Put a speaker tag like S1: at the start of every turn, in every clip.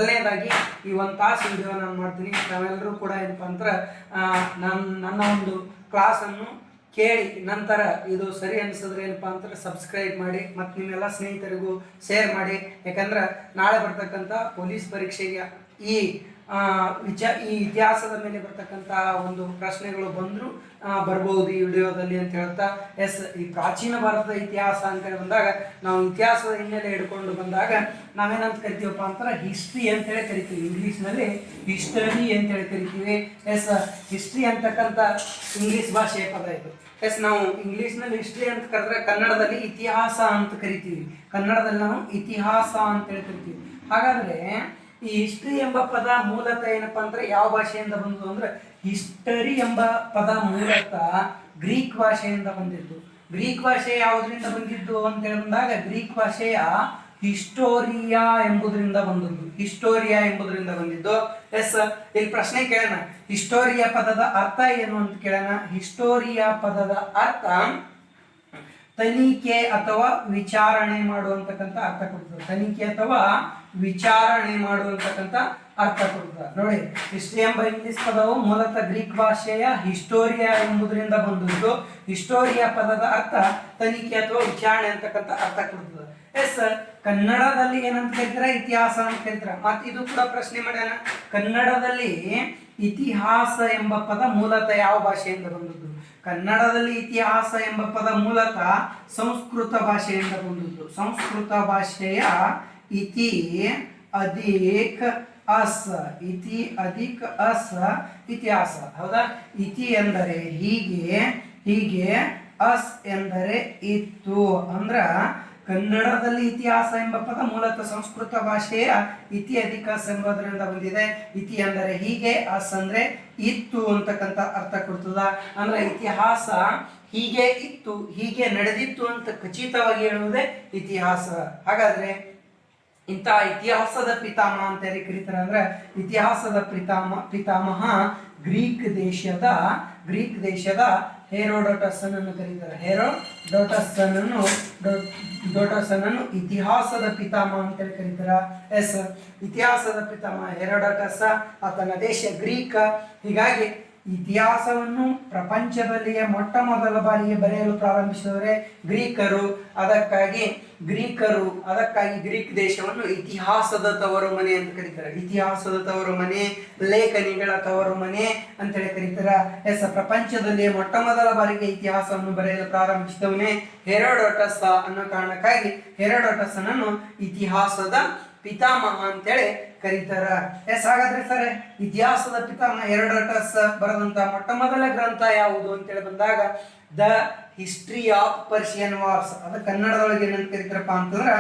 S1: ಮೊದಲನೇದಾಗಿ ಈ ಒಂದು ತಾಸು ವಿಡಿಯೋ ನಾನು ಮಾಡ್ತೀನಿ. ನಾವೆಲ್ಲರೂ ಕೂಡ ಏನಪ್ಪ ಅಂದ್ರೆ ನನ್ನ ಒಂದು ಕ್ಲಾಸನ್ನು ಕೇಳಿ ನಂತರ ಇದು ಸರಿ ಅನಿಸಿದ್ರೆ ಏನಪ್ಪ ಅಂದ್ರೆ ಸಬ್ಸ್ಕ್ರೈಬ್ ಮಾಡಿ ಮತ್ತು ನಿಮ್ಮೆಲ್ಲ ಸ್ನೇಹಿತರಿಗೂ ಶೇರ್ ಮಾಡಿ. ಯಾಕಂದ್ರೆ ನಾಳೆ ಬರ್ತಕ್ಕಂಥ ಪೊಲೀಸ್ ಪರೀಕ್ಷೆಗೆ ಈ ಇತಿಹಾಸದ ಮೇಲೆ ಬರ್ತಕ್ಕಂಥ ಒಂದು ಪ್ರಶ್ನೆಗಳು ಬಂದರೂ ಬರ್ಬೋದು ಈ ವಿಡಿಯೋದಲ್ಲಿ ಅಂತ ಹೇಳ್ತಾ. ಈ ಪ್ರಾಚೀನ ಭಾರತದ ಇತಿಹಾಸ ಅಂತೇಳಿ ಬಂದಾಗ ನಾವು ಇತಿಹಾಸದ ಹಿನ್ನೆಲೆ ಹಿಡ್ಕೊಂಡು ಬಂದಾಗ ನಾವೇನಂತ ಕರಿತೀವಪ್ಪ ಅಂತಾರೆ ಹಿಸ್ಟ್ರಿ ಅಂತೇಳಿ ಕರಿತೀವಿ. ಇಂಗ್ಲೀಷ್ನಲ್ಲಿ ಹಿಸ್ಟರಿ ಅಂತೇಳಿ ಕರಿತೀವಿ. ಹಿಸ್ಟ್ರಿ ಅಂತಕ್ಕಂಥ ಇಂಗ್ಲೀಷ್ ಭಾಷೆಯ ಪದ ಇದು. ನಾವು ಇಂಗ್ಲೀಷ್ನಲ್ಲಿ ಹಿಸ್ಟ್ರಿ ಅಂತ ಕರೆದ್ರೆ ಕನ್ನಡದಲ್ಲಿ ಇತಿಹಾಸ ಅಂತ ಕರಿತೀವಿ. ಕನ್ನಡದಲ್ಲಿ ನಾವು ಇತಿಹಾಸ ಅಂತೇಳಿ ಕರಿತೀವಿ. ಹಾಗಾದರೆ ಈ ಹಿಸ್ಟ್ರಿ ಎಂಬ ಪದ ಮೂಲತಃ ಏನಪ್ಪ ಅಂದ್ರೆ ಯಾವ ಭಾಷೆಯಿಂದ ಬಂತು ಅಂದ್ರೆ ಹಿಸ್ಟರಿ ಎಂಬ ಪದ ಮೂಲತಃ ಗ್ರೀಕ್ ಭಾಷೆಯಿಂದ ಬಂದಿದ್ದು. ಗ್ರೀಕ್ ಭಾಷೆ ಯಾವುದರಿಂದ ಬಂದಿದ್ದು ಅಂತ ಬಂದಾಗ ಗ್ರೀಕ್ ಭಾಷೆಯ ಹಿಸ್ಟೋರಿಯಾ ಎಂಬುದರಿಂದ ಬಂದದ್ದು. ಹಿಸ್ಟೋರಿಯಾ ಎಂಬುದರಿಂದ ಬಂದಿದ್ದು. ಇಲ್ಲಿ ಪ್ರಶ್ನೆ ಕೇಳೋಣ, ಹಿಸ್ಟೋರಿಯಾ ಪದದ ಅರ್ಥ ಏನು ಅಂತ ಕೇಳೋಣ. ಹಿಸ್ಟೋರಿಯಾ ಪದದ ಅರ್ಥ ತನಿಖೆ ಅಥವಾ ವಿಚಾರಣೆ ಮಾಡುವಂತಕ್ಕಂಥ ಅರ್ಥ ಕೊಡ್ತದೆ. ತನಿಖೆ ಅಥವಾ ವಿಚಾರಣೆ ಮಾಡುವಂತಕ್ಕಂಥ ಅರ್ಥ ಕೊಡ್ತದೆ. ನೋಡಿ, ಹಿಸ್ಟ್ರಿ ಎಂಬ ಇಂಗ್ಲಿಷ್ ಪದವು ಮೂಲತಃ ಗ್ರೀಕ್ ಭಾಷೆಯ ಹಿಸ್ಟೋರಿಯಾ ಎಂಬುದರಿಂದ ಬಂದದ್ದು. ಹಿಸ್ಟೋರಿಯಾ ಪದದ ಅರ್ಥ ತನಿಖೆ ಅಥವಾ ವಿಚಾರಣೆ ಅಂತಕ್ಕಂಥ ಅರ್ಥ ಕೊಡ್ತದೆ. ಕನ್ನಡದಲ್ಲಿ ಏನಂತ ಕರಿತಾರೆ? ಇತಿಹಾಸ ಅಂತ ಕರಿತಾರೆ. ಮತ್ತೆ ಇದು ಕೂಡ ಪ್ರಶ್ನೆ ಮಾಡ್ಯಾನ, ಕನ್ನಡದಲ್ಲಿ ಇತಿಹಾಸ ಎಂಬ ಪದ ಮೂಲತಃ ಯಾವ ಭಾಷೆಯಿಂದ ಬಂದದ್ದು? ಕನ್ನಡದಲ್ಲಿ ಇತಿಹಾಸ ಎಂಬ ಪದ ಮೂಲತಃ ಸಂಸ್ಕೃತ ಭಾಷೆಯಿಂದ ಬಂದದ್ದು. ಸಂಸ್ಕೃತ ಭಾಷೆಯ ಇತಿ ಅಧಿಕ್ ಅಸ್, ಇತಿ ಅಧಿಕ್ ಅಸ್ ಇತಿಹಾಸ. ಹೌದಾ? ಇತಿ ಎಂದರೆ ಹೀಗೆ, ಹೀಗೆ, ಅಸ್ ಎಂದರೆ ಇತ್ತು. ಅಂದ್ರ ಕನ್ನಡದಲ್ಲಿ ಇತಿಹಾಸ ಎಂಬ ಪದ ಮೂಲತಃ ಸಂಸ್ಕೃತ ಭಾಷೆಯ ಇತಿ ಅಧಿಕ ಅಸ್ ಎಂಬುದರಿಂದ ಬಂದಿದೆ. ಇತಿ ಅಂದರೆ ಹೀಗೆ, ಅಸ್ ಅಂದ್ರೆ ಇತ್ತು ಅಂತಕ್ಕಂಥ ಅರ್ಥ ಕೊಡ್ತದ. ಅಂದ್ರೆ ಇತಿಹಾಸ ಹೀಗೆ ಇತ್ತು, ಹೀಗೆ ನಡೆದಿತ್ತು ಅಂತ ಖಚಿತವಾಗಿ ಹೇಳುವುದೇ ಇತಿಹಾಸ. ಹಾಗಾದ್ರೆ ಇಂಥ ಇತಿಹಾಸದ ಪಿತಾಮಹ ಅಂತ ಯಾರಿಗೆ ಕರೀತಾರೆ ಅಂದ್ರೆ ಇತಿಹಾಸದ ಪಿತಾಮಹ ಗ್ರೀಕ್ ದೇಶದ ಹೆರೋಡೋಟಸ್ ಅನ್ನು ಕರೀತಾರೆ. ಹೆರೋಡೋಟಸ್ ಅನ್ನು ಇತಿಹಾಸದ ಪಿತಾಮಹ ಅಂತೇಳಿ ಕರೀತಾರೆ. ಇತಿಹಾಸದ ಪಿತಾಮಹ ಹೆರೋಡೋಟಸ್, ಆತನ ದೇಶ ಗ್ರೀಕ್. ಹೀಗಾಗಿ ಇತಿಹಾಸವನ್ನು ಪ್ರಪಂಚದಲ್ಲಿಯೇ ಮೊಟ್ಟ ಮೊದಲ ಬಾರಿಗೆ ಬರೆಯಲು ಪ್ರಾರಂಭಿಸಿದವರೇ ಗ್ರೀಕರು. ಅದಕ್ಕಾಗಿ ಗ್ರೀಕ್ ದೇಶವನ್ನು ಇತಿಹಾಸದ ತವರು ಮನೆ ಅಂತ ಕರೀತಾರೆ. ಇತಿಹಾಸದ ತವರು ಮನೆ, ಲೇಖನಿಗಳ ತವರು ಮನೆ ಅಂತೇಳಿ ಕರೀತಾರೆ. ಪ್ರಪಂಚದಲ್ಲಿಯೇ ಮೊಟ್ಟ ಮೊದಲ ಬಾರಿಗೆ ಇತಿಹಾಸವನ್ನು ಬರೆಯಲು ಪ್ರಾರಂಭಿಸಿದವನೇ ಹೆರೋಡೋಟಸ್ ಅನ್ನೋ ಕಾರಣಕ್ಕಾಗಿ ಹೆರೋಡೋಟಸ್ ಅನ್ನು ಇತಿಹಾಸದ ಪಿತಾಮಹ ಅಂತೇಳಿ ಕರೀತಾರ. ಹಾಗಾದ್ರೆ ಸರ್, ಇತಿಹಾಸದ ಪಿತಾಮಹ ಹೆರೋಡೋಟಸ್ ಬರೆದಂತ ಮೊಟ್ಟ ಮೊದಲ ಗ್ರಂಥ ಯಾವುದು ಅಂತೇಳಿ ಬಂದಾಗ the history of Persian wars. ಅದು ಕನ್ನಡದೊಳಗೆ ಏನಂತ ಕರೀತಾರಪ್ಪ ಅಂತಂದ್ರ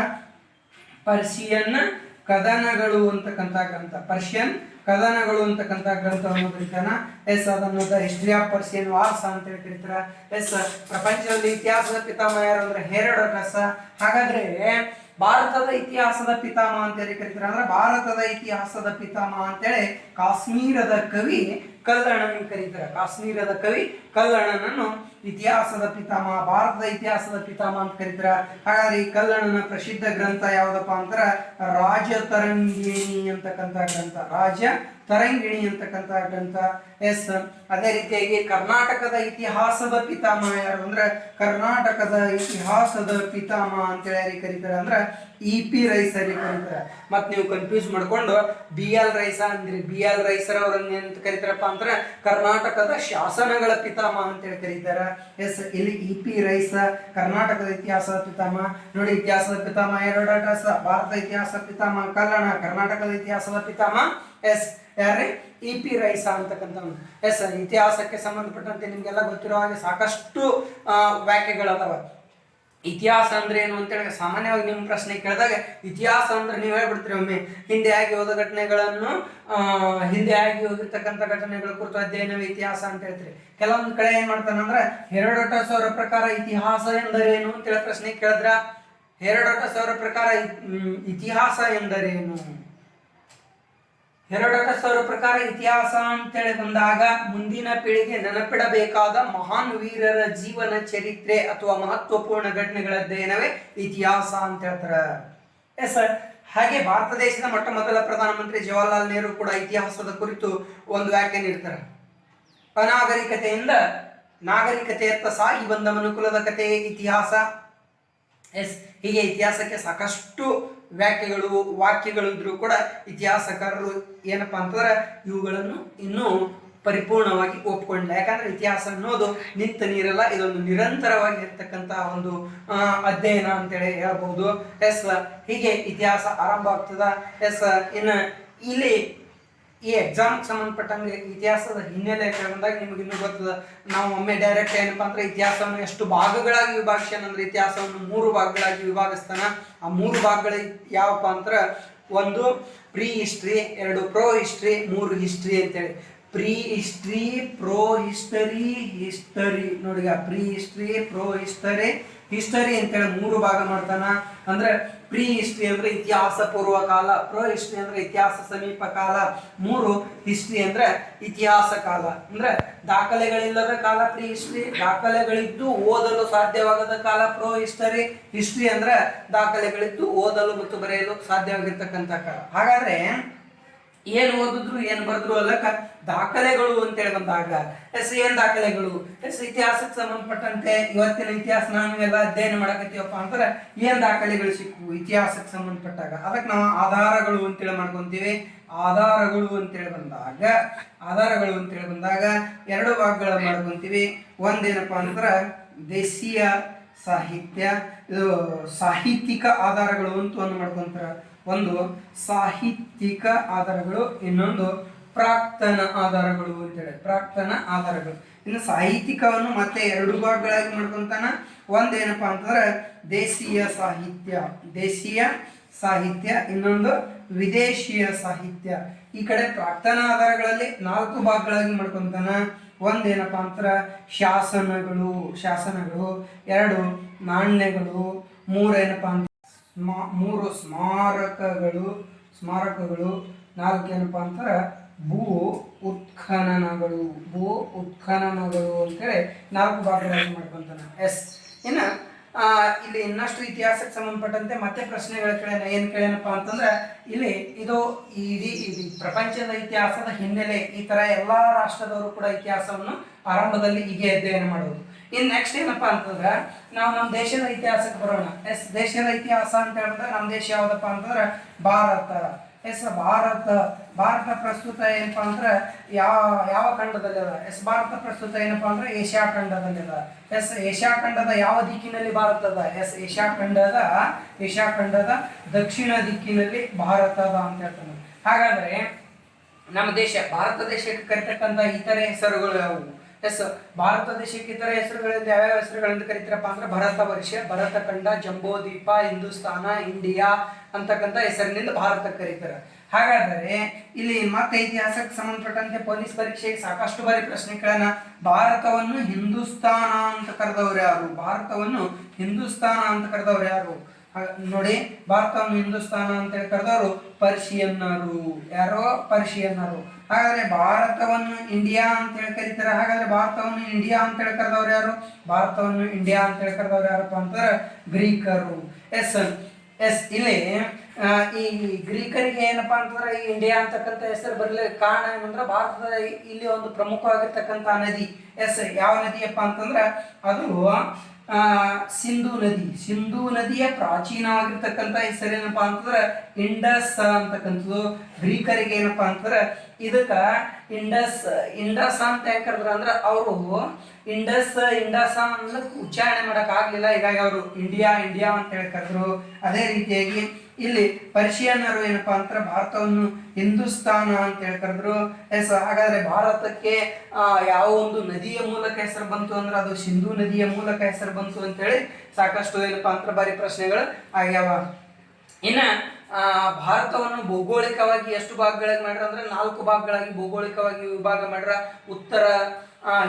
S1: ಪರ್ಷಿಯನ್ ಕದನಗಳು ಅಂತಕ್ಕಂಥ ಗ್ರಂಥ. ಪರ್ಷಿಯನ್ ಕದನಗಳು ಅಂತಕ್ಕಂಥ ಗ್ರಂಥವನ್ನು ಕರೀತಾನ. ಅದನ್ನು the history of Persian wars ಅಂತೇಳಿ ಕರೀತಾರ. ಪ್ರಪಂಚದಲ್ಲಿ ಇತಿಹಾಸದ ಪಿತಾಮಹ ಯಾರು ಅಂದ್ರೆ ಹೆರೋಡೋಟಸ್. ಹಾಗಾದ್ರೆ ಭಾರತದ ಇತಿಹಾಸದ ಪಿತಾಮಹ ಅಂತೇಳಿ ಕರೀತಾರೆ. ಅಂದ್ರೆ ಭಾರತದ ಇತಿಹಾಸದ ಪಿತಾಮಹ ಅಂತೇಳಿ ಕಾಶ್ಮೀರದ ಕವಿ ಕಲ್ಲಣ್ಣನ ಕರೀತಾರೆ. ಕಾಶ್ಮೀರದ ಕವಿ ಕಲ್ಲಣ್ಣನನ್ನು ಇತಿಹಾಸದ ಪಿತಾಮಹ, ಭಾರತದ ಇತಿಹಾಸದ ಪಿತಾಮಹ ಅಂತ ಕರೀತಾರೆ. ಹಾಗಾದ್ರೆ ಈ ಕಲ್ಲಣ್ಣನ ಪ್ರಸಿದ್ಧ ಗ್ರಂಥ ಯಾವ್ದಪ್ಪ ಅಂತಾರ ರಾಜತರಂಗಿಣಿ ಅಂತಕ್ಕಂಥ ಗ್ರಂಥ. ರಾಜತರಂಗಿಣಿ ಅಂತಕ್ಕಂಥ ಗ್ರಂಥ. ಅದೇ ರೀತಿಯಾಗಿ ಕರ್ನಾಟಕದ ಇತಿಹಾಸದ ಪಿತಾಮಹ ಯಾರು ಅಂದ್ರೆ ಕರ್ನಾಟಕದ ಇತಿಹಾಸದ ಪಿತಾಮಹ ಅಂತೇಳಿ ಯಾರಿಗೆ ಕರೀತಾರೆ ಅಂದ್ರೆ EP ರೈಸರಿಗೆ ಕರೀತಾರೆ. ಮತ್ ನೀವು ಕನ್ಫ್ಯೂಸ್ ಮಾಡ್ಕೊಂಡು BL ರೈಸ ಅಂದ್ರಿ. BL ರೈಸರ್ ಅವರನ್ನ ಅಂತ ಕರೀತಾರಪ್ಪ ಅಂದ್ರೆ ಕರ್ನಾಟಕದ ಶಾಸನಗಳ ಪಿತಾಮಹ ಅಂತೇಳಿ ಕರೀತಾರೆ. ಇಲ್ಲಿ EP ರೈಸ ಕರ್ನಾಟಕದ ಇತಿಹಾಸದ ಪಿತಾಮಹ. ನೋಡಿ, ಇತಿಹಾಸದ ಪಿತಾಮಹ ಹೆರೋಡೋಟಸ್, ಭಾರತದ ಇತಿಹಾಸದ ಪಿತಾಮಹ ಕಲ್ಲಣ, ಕರ್ನಾಟಕದ ಇತಿಹಾಸದ ಪಿತಾಮಹ ಯಾರೇ EP ರೈಸ ಅಂತಕ್ಕಂಥವ್ನು. ಇತಿಹಾಸಕ್ಕೆ ಸಂಬಂಧಪಟ್ಟಂತೆ ನಿಮ್ಗೆಲ್ಲ ಗೊತ್ತಿರೋ ಹಾಗೆ ಸಾಕಷ್ಟು ವ್ಯಾಖ್ಯೆಗಳದಾವ. ಇತಿಹಾಸ ಅಂದ್ರೆ ಏನು ಅಂತೇಳಿ ಸಾಮಾನ್ಯವಾಗಿ ನಿಮ್ಮ ಪ್ರಶ್ನೆ ಕೇಳಿದಾಗ ಇತಿಹಾಸ ಅಂದ್ರೆ ನೀವು ಹೇಳ್ಬಿಡ್ತೀರಿ ಒಮ್ಮೆ ಹಿಂದೆ ಆಗಿ ಹೋಗಿರ್ತಕ್ಕಂಥ ಘಟನೆಗಳ ಕುರಿತು ಅಧ್ಯಯನವೇ ಇತಿಹಾಸ ಅಂತ ಹೇಳ್ತೀರಿ. ಕೆಲವೊಂದು ಕಡೆ ಏನ್ ಮಾಡ್ತಾನಂದ್ರೆ ಹೆರೋಡೋಟಸ್ ಅವರ ಪ್ರಕಾರ ಇತಿಹಾಸ ಎಂದರೇನು ಅಂತೇಳಿ ಪ್ರಶ್ನೆ ಕೇಳಿದ್ರ ಹೆರೋಡೋಟಸ್ ಅವರ ಪ್ರಕಾರ ಇತಿಹಾಸ ಎಂದರೇನು? ಹೆರೋಡೋಟಸ್ ಅವರ ಪ್ರಕಾರ ಇತಿಹಾಸ ಅಂತೇಳಿ ಬಂದಾಗ ಮುಂದಿನ ಪೀಳಿಗೆ ನೆನಪಿಡಬೇಕಾದ ಮಹಾನ್ ವೀರರ ಜೀವನ ಚರಿತ್ರೆ ಅಥವಾ ಮಹತ್ವಪೂರ್ಣ ಘಟನೆಗಳ ಅಧ್ಯಯನವೇ ಇತಿಹಾಸ ಅಂತ ಹೇಳ್ತಾರೆ. ಹಾಗೆ ಭಾರತ ದೇಶದ ಮೊಟ್ಟ ಮೊದಲ ಪ್ರಧಾನಮಂತ್ರಿ ಜವಾಹರ್ಲಾಲ್ ನೆಹರು ಕೂಡ ಇತಿಹಾಸದ ಕುರಿತು ಒಂದು ವ್ಯಾಖ್ಯೆ ನೀಡ್ತಾರೆ. ಅನಾಗರಿಕತೆಯಿಂದ ನಾಗರಿಕತೆಯತ್ತ ಸಾಗಿ ಬಂದ ಮನುಕುಲದ ಕಥೆಯೇ ಇತಿಹಾಸ. ಹೀಗೆ ಇತಿಹಾಸಕ್ಕೆ ಸಾಕಷ್ಟು ವ್ಯಾಖ್ಯೆಗಳು ವಾಕ್ಯಗಳು ಇದ್ರೂ ಕೂಡ ಇತಿಹಾಸಕಾರರು ಏನಪ್ಪಾ ಅಂತಂದ್ರೆ ಇವುಗಳನ್ನು ಇನ್ನೂ ಪರಿಪೂರ್ಣವಾಗಿ ಒಪ್ಕೊಂಡಿಲ್ಲ. ಯಾಕಂದ್ರೆ ಇತಿಹಾಸ ಅನ್ನೋದು ನಿಂತ ನೀರಲ್ಲ, ಇದೊಂದು ನಿರಂತರವಾಗಿ ಇರ್ತಕ್ಕಂತಹ ಒಂದು ಅಧ್ಯಯನ ಅಂತೇಳಿ ಹೇಳ್ಬಹುದು. ಹೀಗೆ ಇತಿಹಾಸ ಆರಂಭ ಆಗ್ತದ. ಇನ್ನು ಇಲ್ಲಿ ಈ ಎಕ್ಸಾಮ್ಗೆ ಸಂಬಂಧಪಟ್ಟಂಗೆ ಇತಿಹಾಸದ ಹಿನ್ನೆಲೆ ಬಂದಾಗ ನಿಮ್ಗೆ ಇನ್ನೂ ಗೊತ್ತದ. ನಾವು ಒಮ್ಮೆ ಡೈರೆಕ್ಟ್ ಏನಪ್ಪಾ ಅಂದ್ರೆ ಇತಿಹಾಸವನ್ನು ಎಷ್ಟು ಭಾಗಗಳಾಗಿ ವಿಭಾಗಿಸ್ಯಾನ ಅಂದ್ರೆ ಇತಿಹಾಸವನ್ನು 3 ಭಾಗಗಳಾಗಿ ವಿಭಾಗಿಸ್ತಾನ. ಆ 3 ಭಾಗಗಳು ಯಾವಪ್ಪ ಅಂದ್ರೆ 1 pre history, 2 pro history, 3 history ಅಂತೇಳಿ. Pre history, pro history, history ನೋಡಿ, pre history, pro history, history ಅಂತೇಳಿ 3 ಭಾಗ ಮಾಡ್ತಾನ. ಅಂದ್ರೆ ಪ್ರೀ ಹಿಸ್ಟ್ರಿ ಅಂದ್ರೆ ಇತಿಹಾಸ ಪೂರ್ವ ಕಾಲ, ಪ್ರೋ ಹಿಸ್ಟ್ರಿ ಅಂದ್ರೆ ಇತಿಹಾಸ ಸಮೀಪ ಕಾಲ, 3 ಹಿಸ್ಟ್ರಿ ಅಂದ್ರೆ ಇತಿಹಾಸ ಕಾಲ. ಅಂದ್ರೆ ದಾಖಲೆಗಳಿಲ್ಲದ ಕಾಲ ಪ್ರೀ ಹಿಸ್ಟ್ರಿ, ದಾಖಲೆಗಳಿದ್ದು ಓದಲು ಸಾಧ್ಯವಾಗದ ಕಾಲ ಪ್ರೋ ಹಿಸ್ಟರಿ, ಹಿಸ್ಟ್ರಿ ಅಂದ್ರೆ ದಾಖಲೆಗಳಿದ್ದು ಓದಲು ಮತ್ತು ಬರೆಯಲು ಸಾಧ್ಯವಾಗಿರ್ತಕ್ಕಂಥ ಕಾಲ. ಹಾಗಾದ್ರೆ ಏನು ಓದಿದ್ರು ಏನು ಬರೆದ್ರು ಅಲ್ಲಕ್ಕ ದಾಖಲೆಗಳು ಅಂತೇಳಿ ಬಂದಾಗ ಏನ್ ದಾಖಲೆಗಳು? ಇತಿಹಾಸಕ್ಕೆ ಸಂಬಂಧಪಟ್ಟಂತೆ ಇವತ್ತಿನ ಇತಿಹಾಸ ನಾವೆಲ್ಲ ಅಧ್ಯಯನ ಮಾಡಕತ್ತೀವಪ್ಪ ಅಂದ್ರೆ ಏನ್ ದಾಖಲೆಗಳು ಸಿಕ್ಕು ಇತಿಹಾಸಕ್ಕೆ ಸಂಬಂಧಪಟ್ಟಾಗ? ಅದಕ್ಕೆ ನಾವು ಆಧಾರಗಳು ಅಂತೇಳಿ ಮಾಡ್ಕೊಂತೀವಿ. ಆಧಾರಗಳು ಅಂತೇಳಿ ಬಂದಾಗ 2 ಭಾಗಗಳ ಮಾಡ್ಕೊಂತೀವಿ. ಒಂದೇನಪ್ಪ ಅಂದ್ರೆ ದೇಶೀಯ ಸಾಹಿತ್ಯ, ಇದು ಸಾಹಿತ್ಯಿಕ ಆಧಾರಗಳು ಅಂತ ಒಂದು ಮಾಡ್ಕೊಂತಾರ. ಒಂದು ಸಾಹಿತ್ಯಿಕ ಆಧಾರಗಳು, ಇನ್ನೊಂದು ಪ್ರಾಕ್ತನ ಆಧಾರಗಳು ಅಂತೇಳಿ. ಪ್ರಾಕ್ತನ ಆಧಾರಗಳು. ಇನ್ನು ಸಾಹಿತ್ಯಿಕವನ್ನು ಮತ್ತೆ 2 ಭಾಗಗಳಾಗಿ ಮಾಡ್ಕೊಂತಾನ. ಒಂದೇನಪ್ಪಾ ಅಂತಂದ್ರೆ ದೇಶೀಯ ಸಾಹಿತ್ಯ, ಇನ್ನೊಂದು ವಿದೇಶಿಯ ಸಾಹಿತ್ಯ. ಈ ಕಡೆ ಪ್ರಾಕ್ತನ ಆಧಾರಗಳಲ್ಲಿ 4 ಭಾಗಗಳಾಗಿ ಮಾಡ್ಕೊಂತಾನ. ಒಂದೇನಪ್ಪಾ ಅಂತಾರೆ ಶಾಸನಗಳು, 2 ನಾಣ್ಯಗಳು, 3 ಏನಪ್ಪಾ ಅಂತ 3 ಸ್ಮಾರಕಗಳು, 4 ಏನಪ್ಪಾ ಅಂತಾರೆ ಭೂ ಉತ್ಖನನಗಳು ಅಂತೇಳಿ 4 ಭಾಗಗಳಾಗಿ ಮಾಡ್ಕೊಂತಾನೆ. ಇನ್ನು ಇಲ್ಲಿ ಇನ್ನಷ್ಟು ಇತಿಹಾಸಕ್ಕೆ ಸಂಬಂಧಪಟ್ಟಂತೆ ಮತ್ತೆ ಪ್ರಶ್ನೆಗಳ ಏನ್ ಕೇಳೇನಪ್ಪ ಅಂತಂದ್ರೆ ಇಲ್ಲಿ ಇದು ಇಡೀ ಪ್ರಪಂಚದ ಇತಿಹಾಸದ ಹಿನ್ನೆಲೆ. ಈ ತರ ಎಲ್ಲಾ ರಾಷ್ಟ್ರದವರು ಕೂಡ ಇತಿಹಾಸವನ್ನು ಆರಂಭದಲ್ಲಿ ಹೀಗೆ ಅಧ್ಯಯನ ಮಾಡೋದು. ಇನ್ ನೆಕ್ಸ್ಟ್ ಏನಪ್ಪಾ ಅಂತಂದ್ರೆ ನಾವು ನಮ್ಮ ದೇಶದ ಇತಿಹಾಸಕ್ಕೆ ಬರೋಣ. ದೇಶದ ಇತಿಹಾಸ ಅಂತ ಹೇಳಿದ್ರೆ ನಮ್ಮ ದೇಶ ಯಾವ್ದಪ್ಪ ಅಂತಂದ್ರೆ ಭಾರತ. ಭಾರತ ಪ್ರಸ್ತುತ ಏನಪ್ಪಾ ಅಂದ್ರೆ ಯಾವ ಖಂಡದಲ್ಲಿದೆ? ಭಾರತ ಪ್ರಸ್ತುತ ಏನಪ್ಪಾ ಅಂದ್ರೆ ಏಷ್ಯಾ ಖಂಡದಲ್ಲಿದೆ. ಏಷ್ಯಾ ಖಂಡದ ಯಾವ ದಿಕ್ಕಿನಲ್ಲಿ ಭಾರತ ಅದ? ಏಷ್ಯಾ ಖಂಡದ ದಕ್ಷಿಣ ದಿಕ್ಕಿನಲ್ಲಿ ಭಾರತ ಅದ ಅಂತ ಹೇಳ್ತಾನೆ. ಹಾಗಾದ್ರೆ ನಮ್ಮ ದೇಶ ಭಾರತ ದೇಶಕ್ಕೆ ಕರಿತಕ್ಕಂತ ಇತರೆ ಹೆಸರುಗಳು ಯಾವುವು? ಭಾರತ ದೇಶಕ್ಕೆ ಇತರ ಹೆಸರುಗಳಿಂದ ಯಾವ್ಯಾವ ಹೆಸರುಗಳಿಂದ ಕರಿತಾರಪ್ಪ ಅಂದ್ರೆ ಭರತ ವರ್ಷ, ಭರತ ಖಂಡ, ಜಂಬೋ ದ್ವೀಪ, ಹಿಂದೂಸ್ತಾನ, ಇಂಡಿಯಾ ಅಂತಕ್ಕಂಥ ಹೆಸರಿನಿಂದ ಭಾರತಕ್ಕೆ ಕರೀತಾರೆ. ಹಾಗಾದರೆ ಇಲ್ಲಿ ಮತ್ತೆ ಇತಿಹಾಸಕ್ಕೆ ಸಂಬಂಧಪಟ್ಟಂತೆ ಪೊಲೀಸ್ ಪರೀಕ್ಷೆಗೆ ಸಾಕಷ್ಟು ಬಾರಿ ಪ್ರಶ್ನೆ ಕೇಳೋಣ. ಭಾರತವನ್ನು ಹಿಂದೂಸ್ತಾನ ಅಂತ ಕರೆದವರು ಯಾರು? ನೋಡಿ, ಭಾರತವನ್ನು ಹಿಂದೂಸ್ತಾನ ಅಂತ ಕರೆದವರು ಪರ್ಷಿಯನ್ನರು. ಪರ್ಷಿಯನ್ನರು. ಹಾಗಾದ್ರೆ ಭಾರತವನ್ನು ಇಂಡಿಯಾ ಅಂತ ಹೇಳಿ ಕರೀತಾರೆ. ಹಾಗಾದ್ರೆ ಭಾರತವನ್ನು ಇಂಡಿಯಾ ಅಂತ ಹೇಳಿ ಕರೆದವ್ರು ಯಾರು? ಭಾರತವನ್ನು ಇಂಡಿಯಾ ಅಂತ ಹೇಳಿ ಕರೆದವ್ರು ಯಾರಪ್ಪ ಅಂತಾರೆ ಗ್ರೀಕರು. ಇಲ್ಲಿ ಈ ಗ್ರೀಕರಿಗೆ ಏನಪ್ಪಾ ಅಂತಂದ್ರೆ ಈ ಇಂಡಿಯಾ ಅಂತಕ್ಕಂಥ ಹೆಸರು ಬರಲಿಕ್ಕೆ ಕಾರಣ ಏನಂದ್ರೆ ಭಾರತದ ಇಲ್ಲಿ ಒಂದು ಪ್ರಮುಖವಾಗಿರ್ತಕ್ಕಂಥ ನದಿ. ಯಾವ ನದಿಯಪ್ಪ ಅಂತಂದ್ರೆ ಅದು ಸಿಂಧೂ ನದಿಯ ಪ್ರಾಚೀನವಾಗಿರ್ತಕ್ಕಂಥ ಹೆಸರೇನಪ್ಪಾ ಅಂತಂದ್ರೆ ಇಂಡಸ್ ಅಂತಕ್ಕಂಥದ್ದು. ಗ್ರೀಕರಿಗೆ ಏನಪ್ಪಾ ಅಂತಂದ್ರೆ ಇದಕ್ಕ ಇಂಡಸ್ ಅಂತ ಯಾಕೆ ಕರೆದ್ರು ಅಂದ್ರೆ ಅವರು ಇಂಡಸ್ ಅಂತ ಉಚ್ಚಾರಣೆ ಮಾಡಕ್ ಆಗ್ಲಿಲ್ಲ, ಹೀಗಾಗಿ ಅವರು ಇಂಡಿಯಾ ಅಂತ ಹೇಳಿ ಕರೆದ್ರು. ಅದೇ ರೀತಿಯಾಗಿ ಇಲ್ಲಿ ಪರ್ಷಿಯನ್ನರು ಏನಪ್ಪಾ ಅಂತಾರೆ ಭಾರತವನ್ನು ಹಿಂದೂಸ್ತಾನ ಅಂತ ಹೇಳಿ ಕರೆದ್ರು. ಹಾಗಾದ್ರೆ ಭಾರತಕ್ಕೆ ಯಾವ ಒಂದು ನದಿಯ ಮೂಲಕ ಹೆಸರು ಬಂತು ಅಂದ್ರೆ ಅದು ಸಿಂಧೂ ನದಿಯ ಮೂಲಕ ಹೆಸರು ಬಂತು ಅಂತ ಹೇಳಿ ಸಾಕಷ್ಟು ಏನಪ್ಪಾ ಅಂತ ಬಾರಿ ಪ್ರಶ್ನೆಗಳು ಆಗ್ಯಾವ. ಇನ್ನ ಭಾರತವನ್ನು ಭೌಗೋಳಿಕವಾಗಿ ಎಷ್ಟು ಭಾಗಗಳಾಗಿ ಮಾಡ್ರ ಅಂದ್ರೆ 4 ಭಾಗಗಳಾಗಿ ಭೌಗೋಳಿಕವಾಗಿ ವಿಭಾಗ ಮಾಡ್ರ. ಉತ್ತರ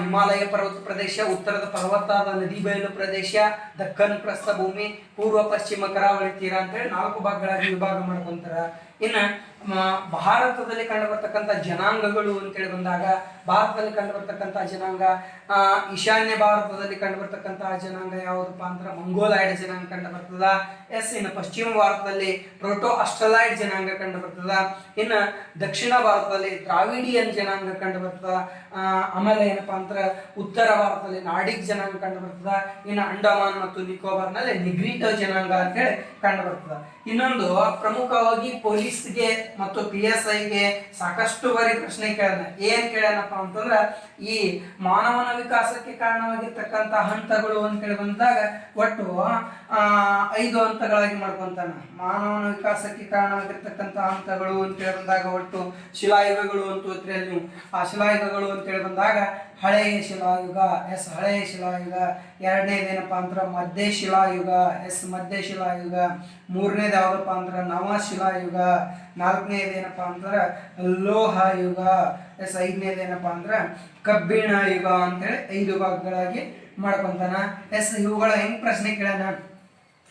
S1: ಹಿಮಾಲಯ ಪರ್ವತ ಪ್ರದೇಶ, ಉತ್ತರದ ಪರ್ವತಾದ ನದಿ ಬಯಲು ಪ್ರದೇಶ, ದಕ್ಕನ್ ಪ್ರಸ್ಥಭೂಮಿ, ಪೂರ್ವ ಪಶ್ಚಿಮ ಕರಾವಳಿ ತೀರ ಅಂತ ಹೇಳಿ 4 ಭಾಗಗಳಾಗಿ ವಿಭಾಗ ಮಾಡ್ಕೊಂತಾರ. ಇನ್ನ ಭಾರತದಲ್ಲಿ ಕಂಡುಬರ್ತಕ್ಕಂಥ ಜನಾಂಗಗಳು ಅಂತೇಳಿ ಬಂದಾಗ ಭಾರತದಲ್ಲಿ ಕಂಡುಬರ್ತಕ್ಕಂಥ ಜನಾಂಗ ಈಶಾನ್ಯ ಭಾರತದಲ್ಲಿ ಕಂಡುಬರ್ತಕ್ಕಂತಹ ಜನಾಂಗ ಯಾವುದಪ್ಪ ಅಂದ್ರೆ ಮಂಗೋಲಾಯ್ಡ್ ಜನಾಂಗ ಕಂಡುಬರ್ತದ. ಇನ್ನು ಪಶ್ಚಿಮ ಭಾರತದಲ್ಲಿ ಪ್ರೋಟೋ ಆಸ್ಟ್ರಲಾಯ್ಡ್ ಜನಾಂಗ ಕಂಡುಬರ್ತದ. ಇನ್ನು ದಕ್ಷಿಣ ಭಾರತದಲ್ಲಿ ದ್ರಾವಿಡಿಯನ್ ಜನಾಂಗ ಕಂಡುಬರ್ತದ. ಆಮೇಲೆ ಏನಪ್ಪಾ ಅಂದ್ರೆ ಉತ್ತರ ಭಾರತದಲ್ಲಿ ನಾಡಿಗ್ ಜನಾಂಗ ಕಂಡುಬರ್ತದ. ಇನ್ನು ಅಂಡಮಾನ್ ಮತ್ತು ನಿಕೋಬಾರ್ನಲ್ಲಿ ನಿಗ್ರಿಟೋ ಜನಾಂಗ ಅಂತೇಳಿ ಕಂಡುಬರ್ತದ. ಇನ್ನೊಂದು ಪ್ರಮುಖವಾಗಿ ಪೊಲೀಸ್ಗೆ ಮತ್ತು PSIಗೆ ಸಾಕಷ್ಟು ಬಾರಿ ಪ್ರಶ್ನೆ ಕೇಳೋಣ. ಏನ್ ಕೇಳೋಣಪ್ಪ ಅಂತಂದ್ರ ಈ ಮಾನವನ ವಿಕಾಸಕ್ಕೆ ಕಾರಣವಾಗಿರ್ತಕ್ಕಂಥ ಹಂತಗಳು ಅಂತೇಳಿ ಬಂದಾಗ ಒಟ್ಟು 5 ಹಂತಗಳಾಗಿ ಮಾಡ್ಕೊಂತಾನ. ಮಾನವನ ವಿಕಾಸಕ್ಕೆ ಕಾರಣವಾಗಿರ್ತಕ್ಕಂಥ ಹಂತಗಳು ಅಂತೇಳಿ ಬಂದಾಗ ಒಟ್ಟು ಶಿಲಾಯುಗಗಳು ಅಂತ ಓದ್ತಿರಲ್ಲ ನೀವು. ಆ ಶಿಲಾಯುಗಗಳು ಅಂತೇಳಿ ಬಂದಾಗ ಹಳೆಯ ಶಿಲಾಯುಗ ಹಳೆಯ ಶಿಲಾಯುಗ, ಎರಡನೇದೇನಪ್ಪ ಅಂದ್ರೆ ಮಧ್ಯ ಶಿಲಾಯುಗ ಮಧ್ಯ ಶಿಲಾಯುಗ, ಮೂರನೇದು ಯಾವ್ದಪ್ಪ ಅಂದ್ರೆ ನವ ಶಿಲಾಯುಗ, ನಾಲ್ಕನೇದೇನಪ್ಪ ಅಂದ್ರೆ ಲೋಹ ಯುಗ, ಐದನೇದೇನಪ್ಪ ಅಂದ್ರೆ ಕಬ್ಬಿಣ ಯುಗ ಅಂತೇಳಿ 5 ಭಾಗಗಳಾಗಿ ಮಾಡ್ಕೊಂತಾನ. ಇವುಗಳ ಹೆಂಗ್ ಪ್ರಶ್ನೆ ಕೇಳೋಣ.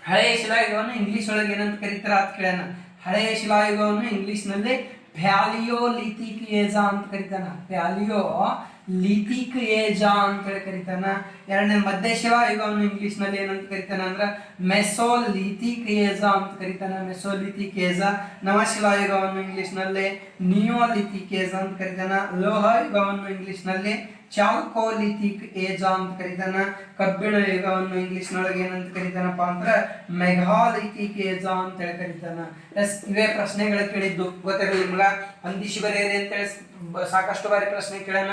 S1: ಹಳೆಯ ಶಿಲಾಯುಗವನ್ನು ಇಂಗ್ಲಿಷ್ ಒಳಗೆ ಏನಂತ ಕರೀತಾರ ಅಂತ ಕೇಳೋಣ. ಹಳೆಯ ಶಿಲಾಯುಗವನ್ನು ಇಂಗ್ಲಿಷ್ ನಲ್ಲಿ ಪ್ಯಾಲಿಯೋಲಿಥಿಕ್ ಏಜ ಅಂತ ಕರೀತಾನ. ಪ್ಯಾಲಿಯೋಲಿಥಿಕ್ ಏಜ ಅಂತ ಹೇಳಿ ಕರೀತಾನ. ಎರಡನೇ ಮಧ್ಯ ಶಿಲಾಯುಗವನ್ನು ಇಂಗ್ಲಿಷ್ ನಲ್ಲಿ ಏನಂತ ಕರೀತಾನ ಅಂದ್ರೆ ಮೆಸೋಲಿಥಿಕ್ ಏಜ ಅಂತ ಕರೀತಾನ. ಮೆಸೋಲಿಥಿಕ್ ಏಜ. ನವಶಿಲಾಯುಗವನ್ನು ಇಂಗ್ಲಿಷ್ ನಲ್ಲಿ ನಿಯೋಲಿಥಿಕ್ ಏಜ ಅಂತ ಕರೀತಾನ. ಲೋಹ ಯುಗವನ್ನು ಇಂಗ್ಲಿಷ್ ನಲ್ಲಿ ಚಾಲ್ಕೋಲಿಥಿಕ್ ಏಜ ಅಂತ ಕರೀತಾನ. ಕಬ್ಬಿಣ ಯುಗವನ್ನು ಇಂಗ್ಲಿಷ್ ನೊಳಗೆ ಏನಂತ ಕರೀತಾನಪ್ಪ ಅಂದ್ರೆ ಮೆಗಾಲಿಥಿಕ್ ಏಜ ಅಂತ ಹೇಳಿ ಕರೀತಾನ. ಇವೇ ಪ್ರಶ್ನೆಗಳು ಕೇಳಿದ್ದು ಗೊತ್ತಿರಲಿ ನಿಮ್ಗ. ಹೊಂದಿಸಿ ಬರೆಯಿರಿ ಅಂತೇಳಿ ಸಾಕಷ್ಟು ಬಾರಿ ಪ್ರಶ್ನೆ ಕೇಳೋಣ.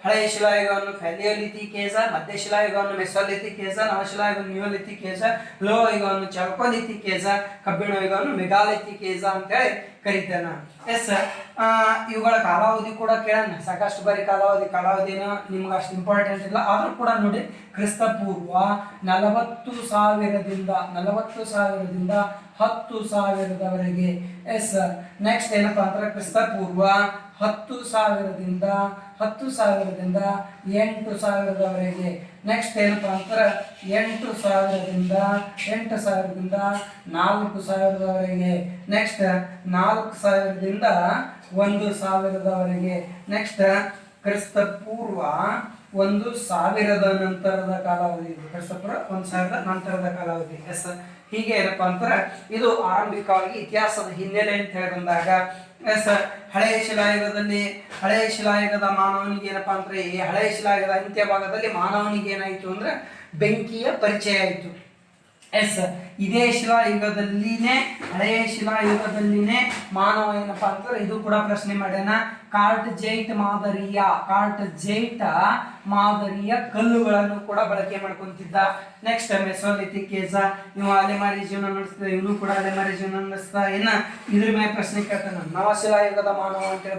S1: ಹಳೆಯ ಶಿಲಾಯುಗವನ್ನು ಪ್ಯಾಲಿಯೋಲಿಥಿಕ್ ಏಜ, ಮಧ್ಯ ಶಿಲಾಯುಗವನ್ನು ಮೆಸೋಲಿಥಿಕ್ ಏಜ, ನವಶಿಲಾಯುಗವನ್ನು ನಿಯೋಲಿಥಿಕ್ ಏಜ, ಲೋಹ ಯುಗವನ್ನು ಚಾಲ್ಕೋಲಿಥಿಕ್ ಏಜ, ಕಬ್ಬಿಣ ಯುಗವನ್ನು ಮೆಗಾಲಿಥಿಕ್ ಏಜ ಅಂತೇಳಿ ಕರೀತಾನ. ಇವುಗಳ ಕಾಲಾವಧಿ ಕೂಡ ಕೇಳೋಣ. ಸಾಕಷ್ಟು ಬಾರಿ ಕಾಲಾವಧಿನ ನಿಮ್ಗೆ ಅಷ್ಟು ಇಂಪಾರ್ಟೆಂಟ್ ಇಲ್ಲ, ಆದ್ರೂ ಕೂಡ ನೋಡಿ. ಕ್ರಿಸ್ತ ಪೂರ್ವ 40,000ದಿಂದ 10,000ದವರೆಗೆ. ನೆಕ್ಸ್ಟ್ ಏನಪ್ಪಾ ಅಂದ್ರೆ ಕ್ರಿಸ್ತ ಪೂರ್ವ 10,000ದಿಂದ 8,000ದವರೆಗೆ. ನೆಕ್ಸ್ಟ್ ಏನಪ್ಪಾ ಅಂದ್ರೆ 8,000ದಿಂದ 4,000ದವರೆಗೆ. ನೆಕ್ಸ್ಟ್ 4,000ದಿಂದ 1,000ದವರೆಗೆ. ನೆಕ್ಸ್ಟ್ ಕ್ರಿಸ್ತ ಪೂರ್ವ 1,000ದ ನಂತರದ ಕಾಲಾವಧಿ. ಕ್ರಿಸ್ತ ಪೂರ್ವ 1,000ದ ನಂತರದ ಕಾಲಾವಧಿ. ಹೀಗೆ ಏನಪ್ಪಾ ಅಂತಾರೆ. ಇದು ಆರಂಭಿಕವಾಗಿ ಇತಿಹಾಸದ ಹಿನ್ನೆಲೆ ಅಂತ ಹೇಳಿ ಬಂದಾಗ ಹಳೆಯ ಶಿಲಾಯುಗದ ಮಾನವನಿಗೆ ಏನಪ್ಪಾ ಅಂದ್ರೆ ಈ ಹಳೆಯ ಶಿಲಾಯುಗದ ಅಂತ್ಯ ಭಾಗದಲ್ಲಿ ಮಾನವನಿಗೆ ಏನಾಯ್ತು ಅಂದ್ರೆ ಬೆಂಕಿಯ ಪರಿಚಯ ಆಯಿತು. ಇದೇ ಹಳೆಯ ಶಿಲಾಯುಗದಲ್ಲಿನೇ ಮಾನವ ಏನಪ್ಪಾ ಅಂತಂದ್ರೆ ಇದು ಕೂಡ ಪ್ರಶ್ನೆ ಮಾಡ್ಯಾನ. ಕಾರ್ಟ್ಜೈಟ್ ಮಾದರಿಯ ಕಲ್ಲುಗಳನ್ನು ಕೂಡ ಬಳಕೆ ಮಾಡ್ಕೊಂತಿದ್ದ. ನೆಕ್ಸ್ಟ್ ಮೆಸೋಲಿಥಿಕ್ ಏಜ, ಇವು ಅಲೆಮಾರಿ ಜೀವನ ನಡೆಸ್ತಾ, ಇವನು ಕೂಡ ಅಲೆಮಾರಿ ಜೀವನ ನಡೆಸ್ತಾ. ಇನ್ನ ಇದ್ರ ಮೇಲೆ ಪ್ರಶ್ನೆ ಕೇಳ್ತಾನ. ನವಶಿಲಾಯುಗದ ಮಾನವ ಅಂತೇಳಿ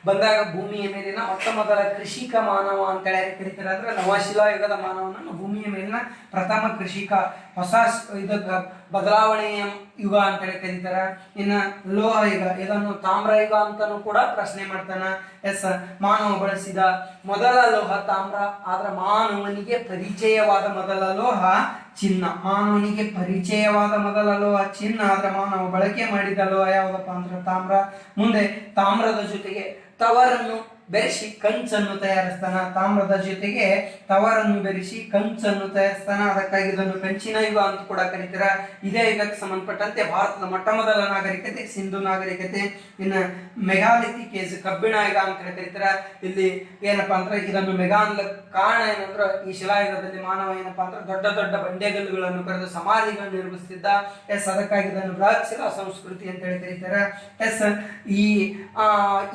S1: ಬಂದಾಗ ಭೂಮಿಯ ಮೇಲಿನ ಮೊಟ್ಟ ಮೊದಲ ಕೃಷಿಕ ಮಾನವ ಅಂತೇಳಿ ಕರೀತಾರೆ. ಅಂದ್ರೆ ನವಶಿಲಾಯುಗದ ಮಾನವನನ್ನು ಭೂಮಿಯ ಮೇಲಿನ ಪ್ರಥಮ ಕೃಷಿಕ, ಹೊಸ ಬದಲಾವಣೆಯ ಯುಗ ಅಂತೇಳಿ ಕರೀತಾರ. ಇನ್ನ ಲೋಹ ಯುಗ, ಇದನ್ನು ತಾಮ್ರ ಯುಗ ಅಂತಾನು ಕೂಡ ಪ್ರಶ್ನೆ ಮಾಡ್ತಾನ. ಮಾನವ ಬಳಸಿದ ಮೊದಲ ಲೋಹ ತಾಮ್ರ, ಆದ್ರೆ ಮಾನವನಿಗೆ ಪರಿಚಯವಾದ ಮೊದಲ ಲೋಹ ಚಿನ್ನ. ಆದ್ರೆ ಮಾನವ ಬಳಕೆ ಮಾಡಿದ ಲೋಹ ಯಾವ್ದಪ್ಪ ಅಂದ್ರೆ ತಾಮ್ರ. ಮುಂದೆ ತಾಮ್ರದ ಜೊತೆಗೆ ತವರನ್ನು ಬೆರೆಸಿ ಕಂಚನ್ನು ತಯಾರಿಸ್ತಾನ. ಅದಕ್ಕಾಗಿ ಇದನ್ನು ಕಂಚಿನ ಯುಗ ಅಂತ ಕೂಡ ಕರೀತಾರ. ಇದೇ ಯುಗಕ್ಕೆ ಸಂಬಂಧಪಟ್ಟಂತೆ ಭಾರತದ ಮೊಟ್ಟ ಮೊದಲ ನಾಗರಿಕತೆ ಸಿಂಧು ನಾಗರಿಕತೆ. ಇನ್ನು ಮೆಗಾಲಿಥಿಕ್ ಏಜ್, ಕಬ್ಬಿಣ ಯುಗ ಅಂತ ಹೇಳಿ ಕರೀತಾರ. ಇಲ್ಲಿ ಏನಪ್ಪಾ ಅಂದ್ರೆ ಇದನ್ನು ಮೆಗಾ ಅನ್ಲಕ್ಕೆ ಕಾರಣ ಏನಂದ್ರೆ ಈ ಶಿಲಾಯುಗದಲ್ಲಿ ಮಾನವ ಏನಪ್ಪಾ ಅಂದ್ರೆ ದೊಡ್ಡ ದೊಡ್ಡ ಬಂಡೆಗಲ್ಲುಗಳನ್ನು ಕರೆದು ಸಮಾಧಿಗಳನ್ನು ನಿರ್ಮಿಸ್ತಿದ್ದ. ಅದಕ್ಕಾಗಿ ಇದನ್ನು ಬೃಹತ್ ಶಿಲಾ ಸಂಸ್ಕೃತಿ ಅಂತ ಹೇಳಿ ಕರೀತಾರ.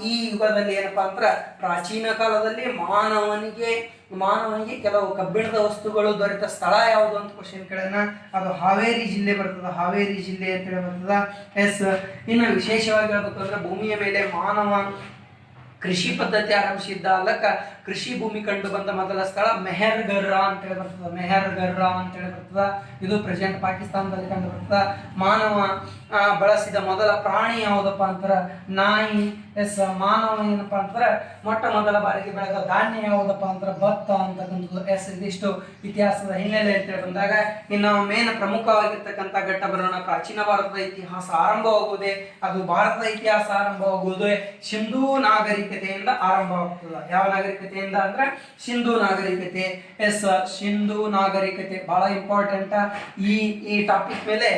S1: ಈ ಯುಗದಲ್ಲಿ ಏನಪ್ಪಾ ಅಂದ್ರೆ ಪ್ರಾಚೀನ ಕಾಲದಲ್ಲಿ ಮಾನವನಿಗೆ ಕೆಲವು ಕಬ್ಬಿಣದ ವಸ್ತುಗಳು ದೊರೆತ ಸ್ಥಳ ಯಾವುದು ಅಂತ ಕ್ವಶನ್ ಕೇಳೋಣ. ಅದು ಹಾವೇರಿ ಜಿಲ್ಲೆ ಬರ್ತದ. ಹಾವೇರಿ ಜಿಲ್ಲೆ ಅಂತ ಹೇಳಿ ಬರ್ತದ. ಇನ್ನು ವಿಶೇಷವಾಗಿ ಹೇಳ್ಬೇಕು ಅಂದ್ರೆ ಭೂಮಿಯ ಮೇಲೆ ಮಾನವ ಕೃಷಿ ಪದ್ಧತಿ ಆರಂಭಿಸಿದ್ದ ಅಲ್ಲಕ್ಕ ಕೃಷಿ ಭೂಮಿ ಕಂಡು ಬಂದ ಮೊದಲ ಸ್ಥಳ ಮೆಹರ್ಗರ್ರಾ ಅಂತೇಳಿ ಬರ್ತದೆ. ಮೆಹರ್ಗರ್ರಾ ಅಂತೇಳಿ ಬರ್ತದ. ಇದು ಪ್ರೆಸೆಂಟ್ ಪಾಕಿಸ್ತಾನದಲ್ಲಿ ಕಂಡು ಬರ್ತದ. ಮಾನವ ಬಳಸಿದ ಮೊದಲ ಪ್ರಾಣಿ ಯಾವುದಪ್ಪ ಅಂತಾರ ನಾಯಿ. ಎಸ್, ಮಾನವ ಏನಪ್ಪಾ ಅಂತಾರ ಮೊಟ್ಟ ಮೊದಲ ಬಾರಿಗೆ ಬೆಳೆದ ಧಾನ್ಯ ಯಾವುದಪ್ಪ ಅಂತಾರ ಭತ್ತ ಅಂತಕ್ಕಂಥದ್ದು. ಎಸ್, ಇದಿಷ್ಟು ಇತಿಹಾಸದ ಹಿನ್ನೆಲೆ ಅಂತೇಳಿ ಬಂದಾಗ ಇನ್ನು ಮೇನ್ ಪ್ರಮುಖವಾಗಿರ್ತಕ್ಕಂಥ ಘಟ್ಟ ಬರೋಣ. ಪ್ರಾಚೀನ ಭಾರತದ ಇತಿಹಾಸ ಆರಂಭವಾಗುವುದೇ, ಅದು ಭಾರತದ ಇತಿಹಾಸ ಆರಂಭವಾಗುವುದೇ ಸಿಂಧೂ ನಾಗರಿಕತೆಯಿಂದ ಆರಂಭವಾಗ್ತದ. ಯಾವ ನಾಗರಿಕತೆಯಿಂದ ಅಂದ್ರೆ ಸಿಂಧೂ ನಾಗರಿಕತೆ. ಎಸ್, ಸಿಂಧೂ ನಾಗರಿಕತೆ ಬಹಳ ಇಂಪಾರ್ಟೆಂಟ್. ಈ ಟಾಪಿಕ್ ಮೇಲೆ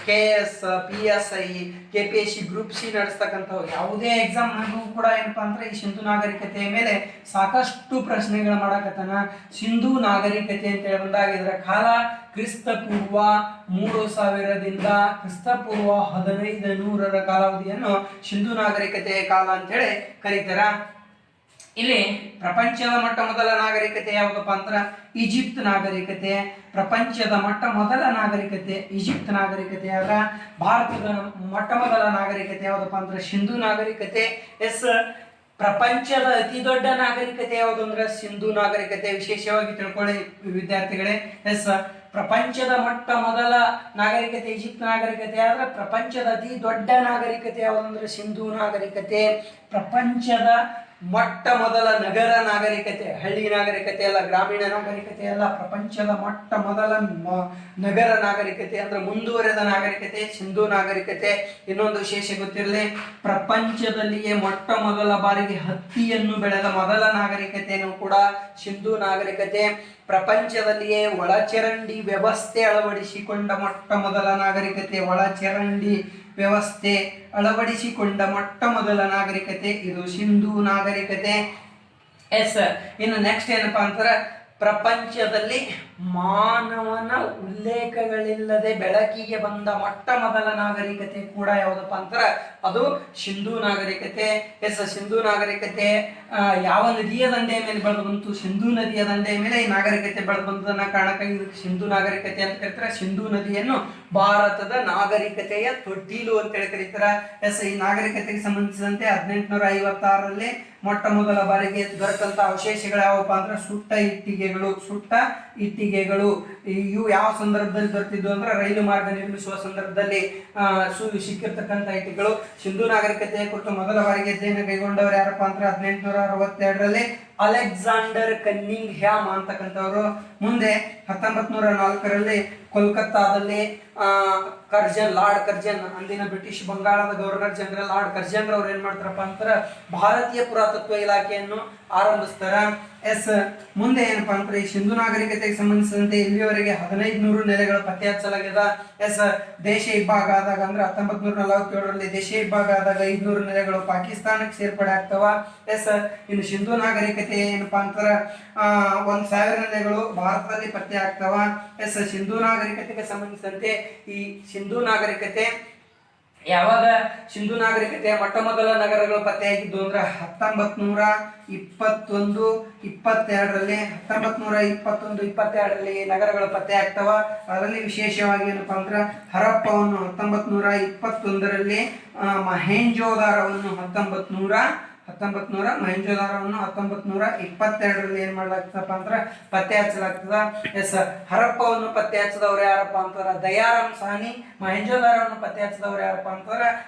S1: KS, PSI, KPSC, group C ನಡೆಸ್ತಕ್ಕಂಥವು ಯಾವುದೇ ಎಕ್ಸಾಮ್ ಕೂಡ ಏನಪ್ಪಾ ಅಂದ್ರೆ ಈ ಸಿಂಧೂ ನಾಗರಿಕತೆಯ ಮೇಲೆ ಸಾಕಷ್ಟು ಪ್ರಶ್ನೆಗಳು ಮಾಡಕತ್ತಾನ. ಸಿಂಧೂ ನಾಗರಿಕತೆ ಅಂತ ಹೇಳಿ ಬಂದಾಗ ಇದರ ಕಾಲ ಕ್ರಿಸ್ತ ಪೂರ್ವ 3000ದಿಂದ ಕ್ರಿಸ್ತ ಪೂರ್ವ 1500ರ ಕಾಲಾವಧಿಯನ್ನು ಸಿಂಧೂ ನಾಗರಿಕತೆಯ ಕಾಲ ಅಂತ ಹೇಳಿ ಕರೀತಾರ. ಇಲ್ಲಿ ಪ್ರಪಂಚದ ಮೊಟ್ಟ ಮೊದಲ ನಾಗರಿಕತೆ ಯಾವುದಪ್ಪ ಅಂದ್ರ ಈಜಿಪ್ಟ್ ನಾಗರಿಕತೆ. ಪ್ರಪಂಚದ ಮೊಟ್ಟ ಮೊದಲ ನಾಗರಿಕತೆ ಈಜಿಪ್ಟ್ ನಾಗರಿಕತೆ. ಆದ್ರ ಭಾರತದ ಮೊಟ್ಟ ಮೊದಲ ನಾಗರಿಕತೆ ಯಾವುದಪ್ಪ ಅಂದ್ರೆ ಸಿಂಧೂ ನಾಗರಿಕತೆ. ಎಸ್, ಪ್ರಪಂಚದ ಅತಿ ದೊಡ್ಡ ನಾಗರಿಕತೆ ಯಾವುದು ಅಂದ್ರೆ ಸಿಂಧೂ ನಾಗರಿಕತೆ. ವಿಶೇಷವಾಗಿ ತಿಳ್ಕೊಳ್ಳಿ ವಿದ್ಯಾರ್ಥಿಗಳೇ. ಎಸ್, ಪ್ರಪಂಚದ ಮೊಟ್ಟ ಮೊದಲ ನಾಗರಿಕತೆ ಈಜಿಪ್ಟ್ ನಾಗರಿಕತೆ. ಆದ್ರೆ ಪ್ರಪಂಚದ ಅತಿ ದೊಡ್ಡ ನಾಗರಿಕತೆ ಯಾವುದಂದ್ರೆ ಸಿಂಧೂ ನಾಗರಿಕತೆ. ಪ್ರಪಂಚದ ಮೊಟ್ಟ ಮೊದಲ ನಗರ ನಾಗರಿಕತೆ, ಹಳ್ಳಿ ನಾಗರಿಕತೆ ಅಲ್ಲ, ಗ್ರಾಮೀಣ ನಾಗರಿಕತೆ ಅಲ್ಲ, ಪ್ರಪಂಚದ ಮೊಟ್ಟ ಮೊದಲ ನಗರ ನಾಗರಿಕತೆ ಅಂದ್ರೆ ಮುಂದುವರೆದ ನಾಗರಿಕತೆ ಸಿಂಧೂ ನಾಗರಿಕತೆ. ಇನ್ನೊಂದು ವಿಶೇಷ ಗೊತ್ತಿರಲಿ, ಪ್ರಪಂಚದಲ್ಲಿಯೇ ಮೊಟ್ಟ ಮೊದಲ ಬಾರಿಗೆ ಹತ್ತಿಯನ್ನು ಬೆಳೆದ ಮೊದಲ ನಾಗರಿಕತೆಯೂ ಕೂಡ ಸಿಂಧೂ ನಾಗರಿಕತೆ. ಪ್ರಪಂಚದಲ್ಲಿಯೇ ಒಳಚರಂಡಿ ವ್ಯವಸ್ಥೆ ಅಳವಡಿಸಿಕೊಂಡ ಮೊಟ್ಟ ಮೊದಲ ನಾಗರಿಕತೆ. ಒಳಚರಂಡಿ ವ್ಯವಸ್ಥೆ ಅಳವಡಿಸಿಕೊಂಡ ಮೊಟ್ಟ ಮೊದಲ ನಾಗರಿಕತೆ ಇದು ಸಿಂಧೂ ನಾಗರಿಕತೆ. ಎಸ್, ಇನ್ನು ನೆಕ್ಸ್ಟ್ ಏನಪ್ಪಾ ಅಂತಾರೆ, ಪ್ರಪಂಚದಲ್ಲಿ ಮಾನವನ ಉಲ್ಲೇಖಗಳಿಲ್ಲದೆ ಬೆಳಕಿಗೆ ಬಂದ ಮೊಟ್ಟ ಮೊದಲ ನಾಗರಿಕತೆ ಕೂಡ ಯಾವುದಪ್ಪ ಅಂತಾರೆ ಅದು ಸಿಂಧೂ ನಾಗರಿಕತೆ. ಎಸ್, ಸಿಂಧೂ ನಾಗರಿಕತೆ ಯಾವ ನದಿಯ ದಂಡೆಯ ಮೇಲೆ ಬೆಳೆದು ಬಂತು? ಸಿಂಧೂ ನದಿಯ ದಂಡೆಯ ಮೇಲೆ ಈ ನಾಗರಿಕತೆ ಬೆಳೆದು ಬಂದದನ್ನ ಕಾರಣಕ್ಕಾಗಿ ಇದಕ್ಕೆ ಸಿಂಧೂ ನಾಗರಿಕತೆ ಅಂತ ಕರೀತಾರೆ. ಸಿಂಧೂ ನದಿಯನ್ನು ಭಾರತದ ನಾಗರಿಕತೆಯ ತೊಟ್ಟಿಲು ಅಂತೇಳಿ ಕರೀತಾರೆ. ಎಸ್, ಈ ನಾಗರಿಕತೆಗೆ ಸಂಬಂಧಿಸಿದಂತೆ 1856ರಲ್ಲಿ ಮೊಟ್ಟ ಮೊದಲ ಬಾರಿಗೆ ದೊರೆತಂತ ಅವಶೇಷಗಳು ಯಾವಪ್ಪ ಅಂದ್ರೆ ಸುಟ್ಟ ಇಟ್ಟಿಗೆಗಳು. ಇವು ಯಾವ ಸಂದರ್ಭದಲ್ಲಿ ದೊರೆತಿದ್ವು ಅಂದ್ರೆ ರೈಲು ಮಾರ್ಗ ನಿರ್ಮಿಸುವ ಸಂದರ್ಭದಲ್ಲಿ ಸಿಕ್ಕಿರ್ತಕ್ಕಂಥ ಇಟ್ಟಿಗೆಗಳು. ಸಿಂಧೂ ನಾಗರಿಕತೆಯ ಕುರಿತು ಮೊದಲ ಬಾರಿಗೆ ಅಧ್ಯಯನ ಕೈಗೊಂಡವರು ಯಾರಪ್ಪ ಅಂದ್ರೆ 1862ರಲ್ಲಿ ಅಲೆಕ್ಸಾಂಡರ್ ಕನ್ನಿಂಗ್ ಹ್ಯಾಮ್ ಅಂತಕ್ಕಂಥವ್ರು. ಮುಂದೆ 1904ರಲ್ಲಿ ಕೋಲ್ಕತ್ತಾದಲ್ಲಿ ಲಾರ್ಡ್ ಕರ್ಜನ್, ಅಂದಿನ ಬ್ರಿಟಿಷ್ ಬಂಗಾಳದ ಗವರ್ನರ್ ಜನರಲ್ ಲಾರ್ಡ್ ಕರ್ಜನ್ ಅವ್ರು ಏನ್ ಮಾಡ್ತಾರಪ್ಪ ಅಂತಾರ ಭಾರತೀಯ ಪುರಾತತ್ವ ಇಲಾಖೆಯನ್ನು ಆರಂಭಿಸ್ತಾರ. ಎಸ್, ಮುಂದೆ ಏನಪ್ಪಾ ಅಂದ್ರೆ ಈ ಸಿಂಧೂ ನಾಗರಿಕತೆಗೆ ಸಂಬಂಧಿಸಿದಂತೆ ಇಲ್ಲಿಯವರೆಗೆ 1500 ನೆಲೆಗಳು ಪತ್ತೆ ಹಚ್ಚಲಾಗಿದೆ. ಎಸ್, ದೇಶ ಇಬ್ಬಾಗ ಆದಾಗ ಅಂದ್ರೆ 1947ರಲ್ಲಿ ದೇಶ ಇಬ್ಬಾಗ ಆದಾಗ 500 ನೆಲೆಗಳು ಪಾಕಿಸ್ತಾನಕ್ಕೆ ಸೇರ್ಪಡೆ ಆಗ್ತಾವ. ಎಸ್, ಇನ್ನು ಸಿಂಧೂ ನಾಗರಿಕತೆ ಏನಪ್ಪಾ ಅಂತಾರ 1000 ನೆಲೆಗಳು ಭಾರತದಲ್ಲಿ ಪತ್ತೆ ಆಗ್ತಾವ. ಎಸ್, ಸಿಂಧೂ ನಾಗರಿಕತೆಗೆ ಸಂಬಂಧಿಸಿದಂತೆ ಈ ಸಿಂಧೂ ನಾಗರಿಕತೆ ಯಾವಾಗ ಸಿಂಧು ನಾಗರಿಕತೆಯ ಮೊಟ್ಟ ಮೊದಲ ನಗರಗಳು ಪತ್ತೆಯಾಗಿದ್ದು ಅಂದ್ರೆ 1921, 22ರಲ್ಲಿ 1921, 22ರಲ್ಲಿ ನಗರಗಳು ಪತ್ತೆ ಆಗ್ತಾವ. ಅದರಲ್ಲಿ ವಿಶೇಷವಾಗಿ ಏನಪ್ಪಾ ಅಂದ್ರೆ ಹರಪ್ಪವನ್ನು 1921ರಲ್ಲಿ, ಮಹೇಂಜೋದಾರವನ್ನು 1922ರಲ್ಲಿ ಏನ್ ಮಾಡ್ಲಾಗ್ತದಪ್ಪ ಅಂದ್ರೆ ಪತ್ತೆ ಹಚ್ಚಲಾಗ್ತದ. ಎಸ್, ಹರಪ್ಪವನ್ನು ಪತ್ತೆ ಹಚ್ಚದವ್ರು ಯಾರಪ್ಪ ಅಂತಾರ ದಯಾರಾಮ್ ಸಾಹ್ನಿ. ಮಹೇಂಜೋದಾರವನ್ನು ಪತ್ತೆ ಹಚ್ಚದವ್ರು ಯಾರಪ್ಪ ಅಂತಾರ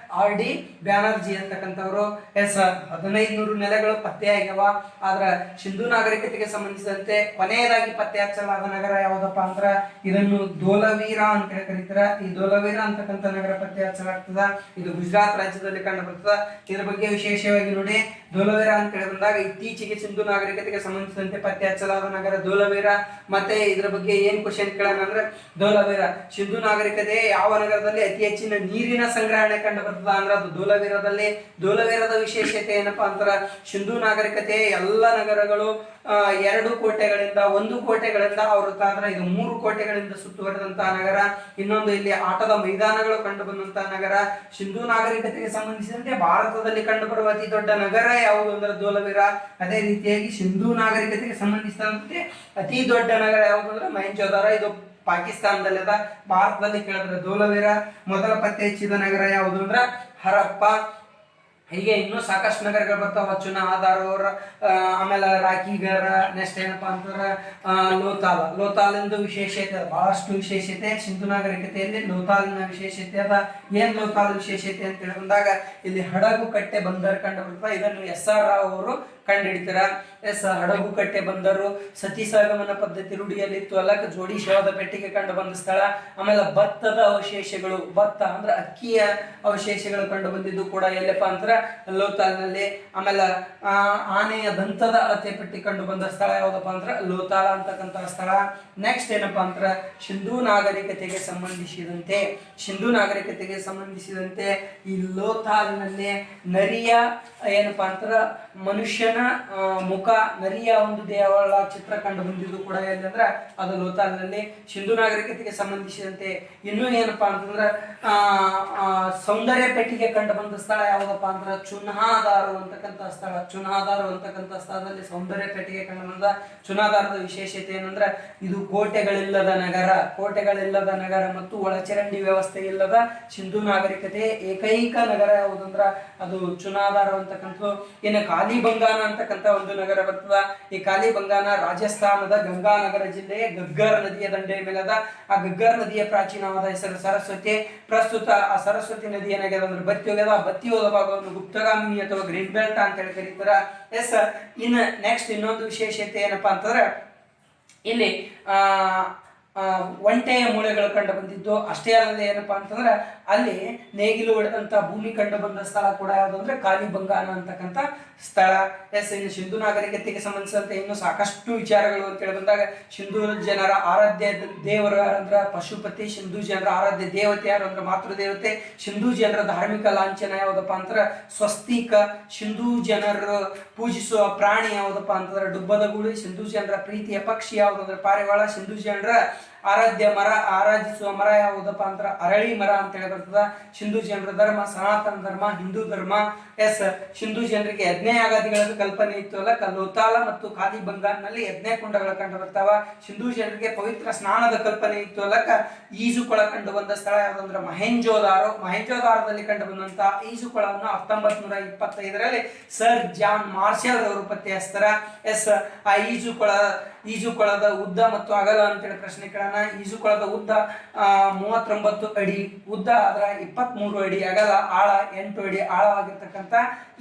S1: RD ಬ್ಯಾನರ್ಜಿ ಅಂತಕ್ಕಂಥವ್ರು. ಎಸ್, 1500 ನೆಲೆಗಳು ಪತ್ತೆ ಆಗ್ಯಾವ. ಆದ್ರ ಸಿಂಧೂ ನಾಗರಿಕತೆಗೆ ಸಂಬಂಧಿಸಿದಂತೆ ಕೊನೆಯದಾಗಿ ಪತ್ತೆ ಹಚ್ಚಲಾದ ನಗರ ಯಾವ್ದಪ್ಪ ಅಂದ್ರ ಇದನ್ನು ಧೋಲವೀರ ಅಂತ ಹೇಳಿ ಕರೀತಾರ. ಈ ಧೋಲವೀರ ಅಂತಕ್ಕಂಥ ನಗರ ಪತ್ತೆ ಹಚ್ಚಲಾಗ್ತದ. ಇದು ಗುಜರಾತ್ ರಾಜ್ಯದಲ್ಲಿ ಕಂಡು ಬರ್ತದ. ಇದ್ರ ಬಗ್ಗೆ ವಿಶೇಷವಾಗಿ ನೋಡಿ, ಧೋಲವೀರ ಅಂತ ಹೇಳಿ ಬಂದಾಗ ಇತ್ತೀಚೆಗೆ ಸಿಂಧೂ ನಾಗರಿಕತೆಗೆ ಸಂಬಂಧಿಸಿದಂತೆ ಪತ್ತೆ ಹಚ್ಚಲಾದ ನಗರ ಧೋಲವೀರ. ಮತ್ತೆ ಇದ್ರ ಬಗ್ಗೆ ಏನ್ ಕ್ವಶನ್ ಕೇಳೋಣ ಅಂದ್ರೆ ಧೋಲವೀರ ಸಿಂಧೂ ನಾಗರಿಕತೆ ಯಾವ ನಗರದಲ್ಲಿ ಅತಿ ಹೆಚ್ಚಿನ ನೀರಿನ ಸಂಗ್ರಹಣೆ ಕಂಡು ಬರ್ತದ ಅಂದ್ರೆ ಅದು ಧೋಲವೀರದಲ್ಲಿ. ಧೋಲವೀರದ ವಿಶೇಷತೆ ಏನಪ್ಪಾ ಅಂತಾರ ಸಿಂಧೂ ನಾಗರಿಕತೆ ಎಲ್ಲ ನಗರಗಳು 2 ಕೋಟೆಗಳಿಂದ 1 ಕೋಟೆಗಳಿಂದ ಆವೃತ ಆದ್ರೆ ಇದು 3 ಕೋಟೆಗಳಿಂದ ಸುತ್ತುವರೆದಂತಹ ನಗರ. ಇನ್ನೊಂದು ಇಲ್ಲಿ ಆಟದ ಮೈದಾನಗಳು ಕಂಡು ಬಂದಂತಹ ನಗರ. ಸಿಂಧೂ ನಾಗರಿಕತೆಗೆ ಸಂಬಂಧಿಸಿದಂತೆ ಭಾರತದಲ್ಲಿ ಕಂಡು ಬರುವ ಅತಿ ದೊಡ್ಡ ನಗರ ಯಾವುದು ಅಂದ್ರೆ ಧೋಲವೀರ. ಅದೇ ರೀತಿಯಾಗಿ ಸಿಂಧೂ ನಾಗರಿಕತೆಗೆ ಸಂಬಂಧಿಸಿದಂತೆ ಅತಿ ದೊಡ್ಡ ನಗರ ಯಾವುದು ಅಂದ್ರೆ ಮಹೇಂಜೋದಾರ. ಇದು ಪಾಕಿಸ್ತಾನದಲ್ಲಿದ. ಭಾರತದಲ್ಲಿ ಕೇಳಿದ್ರೆ ಧೋಲವೀರ. ಮೊದಲ ಪತ್ತೆ ಹಚ್ಚಿದ ನಗರ ಯಾವುದು ಅಂದ್ರ ಹರಪ್ಪ. ಹೀಗೆ ಇನ್ನೂ ಸಾಕಷ್ಟು ನಗರಗಳು ಬರ್ತಾವ. ಚುನಾದಾರ, ಆಮೇಲೆ ರಾಕಿಗರ, ನೆಕ್ಸ್ಟ್ ಏನಪ್ಪಾ ಅಂತಂದ್ರೆ ಲೋತಾಲಿಂದು ವಿಶೇಷತೆ ಅದ, ಬಹಳಷ್ಟು ವಿಶೇಷತೆ ಸಿಂಧು ನಾಗರಿಕತೆಯಲ್ಲಿ ಲೋತಾಲಿನ ವಿಶೇಷತೆ ಅದ. ಏನ್ ಲೋತಾಲ್ ವಿಶೇಷತೆ ಅಂತ ಹೇಳಿ ಬಂದಾಗ ಇಲ್ಲಿ ಹಡಗು ಕಟ್ಟೆ ಬಂದರು ಕಂಡು ಬರ್ತದೆ. ಇದನ್ನು SR ರಾವ್ ಅವರು ಕಂಡುಹಿಡಿತಾರ. ಹಡಗು ಕಟ್ಟೆ ಬಂದರು. ಸತಿ ಸಹಗಮನ ಪದ್ಧತಿ ರೂಢಿಯಲ್ಲಿತ್ತು. ಅಲ್ಲಕ ಜೋಡಿ ಶವದ ಪೆಟ್ಟಿಗೆ ಕಂಡು ಬಂದ ಸ್ಥಳ. ಆಮೇಲೆ ಭತ್ತದ ಅವಶೇಷಗಳು, ಭತ್ತ ಅಂದ್ರೆ ಅಕ್ಕಿಯ ಅವಶೇಷಗಳು ಕಂಡು ಬಂದಿದ್ದು ಕೂಡ ಎಲ್ಲಪ್ಪ ಅಂದ್ರ ಲೋತಾಲ್ನಲ್ಲಿ. ಆಮೇಲೆ ಆನೆಯ ದಂತದ ಅಳತೆ ಪಟ್ಟಿ ಕಂಡು ಬಂದ ಸ್ಥಳ ಯಾವ್ದಪ್ಪ ಅಂದ್ರ ಲೋತಾಲ ಅಂತಕ್ಕಂಥ ಸ್ಥಳ. ನೆಕ್ಸ್ಟ್ ಏನಪ್ಪಾ ಅಂದ್ರ ಸಿಂಧೂ ನಾಗರಿಕತೆಗೆ ಸಂಬಂಧಿಸಿದಂತೆ ಈ ಲೋತಾಲ್ನಲ್ಲಿ ನರಿಯ ಏನಪ್ಪಾ ಅಂತರ ಮನುಷ್ಯನ ಮುಖ, ನರಿಯ ಒಂದು ದೇಹಗಳ ಚಿತ್ರ ಕಂಡು ಬಂದಿದ್ದು ಕೂಡ ಏನಂದ್ರ ಅದು ಲೋತಾಲ್ನಲ್ಲಿ. ಸಿಂಧೂ ನಾಗರಿಕತೆಗೆ ಸಂಬಂಧಿಸಿದಂತೆ ಇನ್ನೂ ಏನಪ್ಪಾ ಅಂತಂದ್ರ ಸೌಂದರ್ಯ ಪೆಟ್ಟಿಗೆ ಕಂಡು ಬಂದ ಸ್ಥಳ ಯಾವ್ದಪ್ಪ ಅಂದ್ರ ಚುನಾದಾರು ಅಂತಕ್ಕಂಥ ಸ್ಥಳ. ಸ್ಥಳದಲ್ಲಿ ಸೌಂದರ್ಯ ಪೆಟ್ಟಿಗೆ ಕಂಡು ಬಂದ. ಚುನಾದಾರದ ವಿಶೇಷತೆ ಏನಂದ್ರ ಇದು ಕೋಟೆಗಳಿಲ್ಲದ ನಗರ ಮತ್ತು ಒಳಚರಂಡಿ ವ್ಯವಸ್ಥೆ ಇಲ್ಲದ ಸಿಂಧೂ ನಾಗರಿಕತೆ ಏಕೈಕ ನಗರ ಯಾವುದಂದ್ರ ಅದು ಚುನಾದಾರ ಅಂತಕ್ಕಂಥ. ಇನ್ನು ಕಾಲಿಬಂಗಾನ ಅಂತಕ್ಕಂಥ ಒಂದು ನಗರ ಬರ್ತದ. ಈ ಕಾಲಿಬಂಗಾನ ರಾಜಸ್ಥಾನದ ಗಂಗಾನಗರ ಜಿಲ್ಲೆಯ ಗಗ್ಗರ್ ನದಿಯ ದಂಡೆಯ ಮೇಲದ. ಆ ಗಗ್ಗರ್ ನದಿಯ ಪ್ರಾಚೀನವಾದ ಹೆಸರು ಸರಸ್ವತಿ. ಪ್ರಸ್ತುತ ಆ ಸರಸ್ವತಿ ನದಿ ಏನಾಗ್ಯದ ಅಂದ್ರೆ ಬತ್ತಿ ಹೋಗ್ಯದ. ಆ ಬತ್ತಿ ಹೋದ ಭಾಗವನ್ನು ಗುಪ್ತಗಾಮಿನಿ ಅಥವಾ ಗ್ರೀನ್ ಬೆಲ್ಟ್ ಅಂತ ಹೇಳಿ ಕರೀತಾರ. ಇನ್ನು ನೆಕ್ಸ್ಟ್ ಇನ್ನೊಂದು ವಿಶೇಷತೆ ಏನಪ್ಪಾ ಅಂತಂದ್ರೆ ಇಲ್ಲಿ ಒಂಟೆಯ ಮೂಳೆಗಳು ಕಂಡು ಬಂದಿದ್ದು. ಅಷ್ಟೇ ಅಲ್ಲದೆ ಏನಪ್ಪಾ ಅಂತಂದ್ರೆ ಅಲ್ಲಿ ನೇಗಿಲು ಹೊಡೆದಂತ ಭೂಮಿ ಕಂಡು ಬಂದ ಸ್ಥಳ ಕೂಡ ಯಾವುದು ಅಂದ್ರೆ ಕಾಲಿಬಂಗಾನ ಅಂತಕ್ಕಂಥ ಸ್ಥಳ. ಇನ್ನು ಸಿಂಧು ನಾಗರಿಕತೆಗೆ ಸಂಬಂಧಿಸಿದಂತೆ ಇನ್ನು ಸಾಕಷ್ಟು ವಿಚಾರಗಳು ಅಂತ ಹೇಳಿ ಬಂದಾಗ ಸಿಂಧೂ ಜನರ ಆರಾಧ್ಯ ದೇವರು ಯಾರಂದ್ರ ಪಶುಪತಿ. ಸಿಂಧೂ ಜನರ ಆರಾಧ್ಯ ದೇವತೆ ಯಾರು ಅಂದ್ರೆ ಮಾತೃದೇವತೆ. ಸಿಂಧೂ ಜನರ ಧಾರ್ಮಿಕ ಲಾಂಛನ ಯಾವ್ದಪ್ಪ ಅಂತರ ಸ್ವಸ್ತಿಕ. ಸಿಂಧೂ ಜನರು ಪೂಜಿಸುವ ಪ್ರಾಣಿ ಯಾವ್ದಪ್ಪ ಅಂತಂದ್ರೆ ಡುಬ್ಬದ ಗೂಳಿ. ಸಿಂಧೂ ಜನರ ಪ್ರೀತಿಯ ಪಕ್ಷಿ ಯಾವ್ದಂದ್ರೆ ಪಾರಿವಾಳ. ಸಿಂಧೂ ಜನರ ಆರಾಧಿಸುವ ಮರ ಯಾವುದಪ್ಪ ಅಂತ ಅರಳಿ ಮರ ಅಂತ ಹೇಳಿ ಬರ್ತದ. ಸಿಂಧೂ ಜನರ ಧರ್ಮ ಸನಾತನ ಧರ್ಮ, ಹಿಂದೂ ಧರ್ಮ. ಸಿಂಧೂ ಜನರಿಗೆ ಯಜ್ಞಯಾಗಾದಿಗಳ ಕಲ್ಪನೆ ಇತ್ತು ಅಲ್ಲ. ಲೋತಾಲ ಮತ್ತು ಕಾಲಿಬಂಗಾನ್ನಲ್ಲಿ ಯಜ್ಞ ಕುಂಡಗಳು ಕಂಡು ಬರ್ತಾವ. ಸಿಂಧೂ ಜನರಿಗೆ ಪವಿತ್ರ ಸ್ನಾನದ ಕಲ್ಪನೆ ಇತ್ತು ಅಲ್ಲಕ ಈಜುಕೊಳ ಕಂಡು ಬಂದ ಸ್ಥಳ ಯಾವ್ದಂದ್ರೆ ಮಹೇಂಜೋದಾರದಲ್ಲಿ ಕಂಡು ಬಂದಂತ ಈಜುಕೊಳವನ್ನು 1925ರಲ್ಲಿ ಸರ್ ಜಾನ್ ಮಾರ್ಷಲ್ ಅವರು ಪತ್ತೆ ಹಚ್ತಾರ. ಆ ಈಜುಕೊಳದ ಉದ್ದ ಮತ್ತು ಅಗಲ ಅಂತೇಳಿ ಪ್ರಶ್ನೆ ಕೇಳೋಣ. ಈಜುಕೊಳದ ಉದ್ದ 39 ಅಡಿ ಉದ್ದ, ಅದರ 23 ಅಡಿ ಅಗಲ, ಆಳ 8 ಅಡಿ ಆಳವಾಗಿರ್ತಕ್ಕಂಥ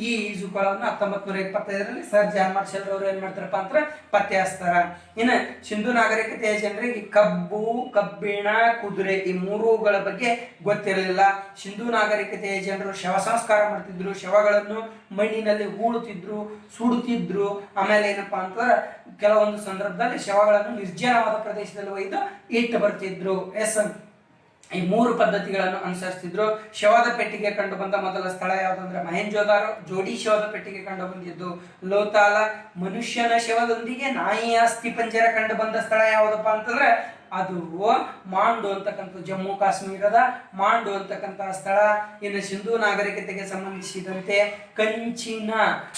S1: ಈ ಈಜುಕೊಳವನ್ನು 1925ರಲ್ಲಿ ಸರ್ ಜಾನ್ ಮಾರ್ಷಲ್ ಅವರು ಏನ್ ಮಾಡ್ತಾರಪ್ಪ ಅಂತ ಪತ್ತೆ ಹಚ್ತಾರ. ಇನ್ನು ಸಿಂಧೂ ನಾಗರಿಕತೆಯ ಜನರಿಗೆ ಕಬ್ಬು, ಕಬ್ಬಿಣ, ಕುದುರೆ ಈ ಮೂರುಗಳ ಬಗ್ಗೆ ಗೊತ್ತಿರಲಿಲ್ಲ. ಸಿಂಧೂ ನಾಗರಿಕತೆಯ ಜನರು ಶವ ಸಂಸ್ಕಾರ ಮಾಡ್ತಿದ್ರು. ಶವಗಳನ್ನು ಮಣ್ಣಿನಲ್ಲಿ ಹೂಳುತ್ತಿದ್ರು, ಸುಡುತ್ತಿದ್ರು. ಆಮೇಲೆ ಏನಪ್ಪಾ ಅಂತಂದ್ರೆ ಕೆಲವೊಂದು ಸಂದರ್ಭದಲ್ಲಿ ಶವಗಳನ್ನು ನಿರ್ಜನವಾದ ಪ್ರದೇಶದಲ್ಲಿ ಒಯ್ದು ಇಟ್ಟು ಬರ್ತಿದ್ರು. ಈ ಮೂರು ಪದ್ಧತಿಗಳನ್ನು ಅನುಸರಿಸ್ತಿದ್ರು. ಶವದ ಪೆಟ್ಟಿಗೆ ಕಂಡು ಬಂದ ಮೊದಲ ಸ್ಥಳ ಯಾವ್ದಂದ್ರೆ ಮಹೇಂಜೋದಾರ. ಜೋಡಿ ಶವದ ಪೆಟ್ಟಿಗೆ ಕಂಡು ಬಂದಿದ್ದು ಲೋತಾಲ. ಮನುಷ್ಯನ ಶವದೊಂದಿಗೆ ನಾಯಿಯ ಅಸ್ಥಿ ಪಂಜರ ಕಂಡು ಬಂದ ಸ್ಥಳ ಯಾವ್ದಪ್ಪ ಅಂತಂದ್ರೆ ಅದು ಮಾಂಡು ಅಂತಕ್ಕಂಥ ಜಮ್ಮು ಕಾಶ್ಮೀರದ ಮಾಂಡು ಅಂತಕ್ಕಂಥ ಸ್ಥಳ. ಇನ್ನು ಸಿಂಧೂ ನಾಗರಿಕತೆಗೆ ಸಂಬಂಧಿಸಿದಂತೆ ಕಂಚಿನ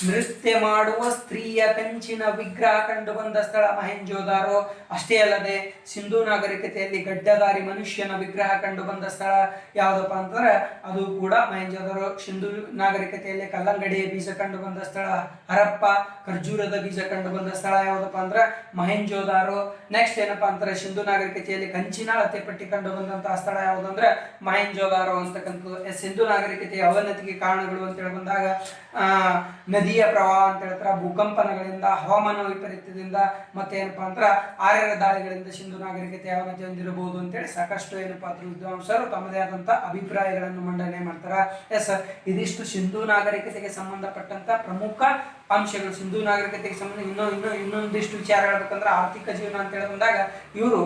S1: ನೃತ್ಯ ಮಾಡುವ ಸ್ತ್ರೀಯ ಕಂಚಿನ ವಿಗ್ರಹ ಕಂಡು ಬಂದ ಸ್ಥಳ ಮಹೇಂಜೋದಾರೋ. ಅಷ್ಟೇ ಅಲ್ಲದೆ ಸಿಂಧೂ ನಾಗರಿಕತೆಯಲ್ಲಿ ಗಡ್ಡಧಾರಿ ಮನುಷ್ಯನ ವಿಗ್ರಹ ಕಂಡು ಬಂದ ಸ್ಥಳ ಯಾವ್ದಪ್ಪ ಅಂತಂದ್ರೆ ಅದು ಕೂಡ ಮಹೇಂಜೋದಾರೋ. ಸಿಂಧೂ ನಾಗರಿಕತೆಯಲ್ಲಿ ಕಲ್ಲಂಗಡಿಯ ಬೀಜ ಕಂಡು ಬಂದ ಸ್ಥಳ ಹರಪ್ಪ. ಖರ್ಜೂರದ ಬೀಜ ಕಂಡು ಬಂದ ಸ್ಥಳ ಯಾವ್ದಪ್ಪ ಅಂದ್ರೆ ಮಹೇಂಜೋದಾರೋ. ನೆಕ್ಸ್ಟ್ ಏನಪ್ಪಾ ಅಂತಾರೆ ಸಿಂಧೂ ನಾಗರಿಕತೆಯಲ್ಲಿ ಕಂಚಿನ ಅಳತೆ ಪಟ್ಟಿ ಕಂಡು ಬಂದಂತಹ ಸ್ಥಳ ಯಾವುದಂದ್ರೆ ಮಹೇಂಜೋದಾರೋ ಅಂತಕ್ಕಂಥದ್ದು. ಸಿಂಧೂ ನಾಗರಿಕತೆಯ ಅವನತಿಗೆ ಕಾರಣಗಳು ಅಂತ ಹೇಳಿ ಬಂದಾಗ ನದಿಯ ಪ್ರವಾಹ ಅಂತ ಹೇಳ್ತಾರೆ, ಭೂಕಂಪನಗಳಿಂದ, ಹವಾಮಾನ ವೈಪರೀತ್ಯದಿಂದ, ಮತ್ತೆ ಏನಪ್ಪಾ ಅಂದ್ರ ಆರ್ಯರ ದಾಳಿಗಳಿಂದ ಸಿಂಧೂ ನಾಗರಿಕತೆ ಅವನತಿ ಹೊಂದಿರಬಹುದು ಅಂತೇಳಿ ಸಾಕಷ್ಟು ಏನಪ್ಪಾ ಅದ್ರ ವಿದ್ವಾಂಸರು ತಮ್ಮದೇ ಆದಂತ ಅಭಿಪ್ರಾಯಗಳನ್ನು ಮಂಡನೆ ಮಾಡ್ತಾರ. ಇದಿಷ್ಟು ಸಿಂಧೂ ನಾಗರಿಕತೆಗೆ ಸಂಬಂಧಪಟ್ಟಂತ ಪ್ರಮುಖ ಅಂಶಗಳು. ಸಿಂಧೂ ನಾಗರಿಕತೆಗೆ ಸಂಬಂಧ ಇನ್ನೊಂದಿಷ್ಟು ವಿಚಾರ ಹೇಳ್ಬೇಕಂದ್ರೆ ಆರ್ಥಿಕ ಜೀವನ ಅಂತ ಹೇಳಿ ಬಂದಾಗ ಇವರು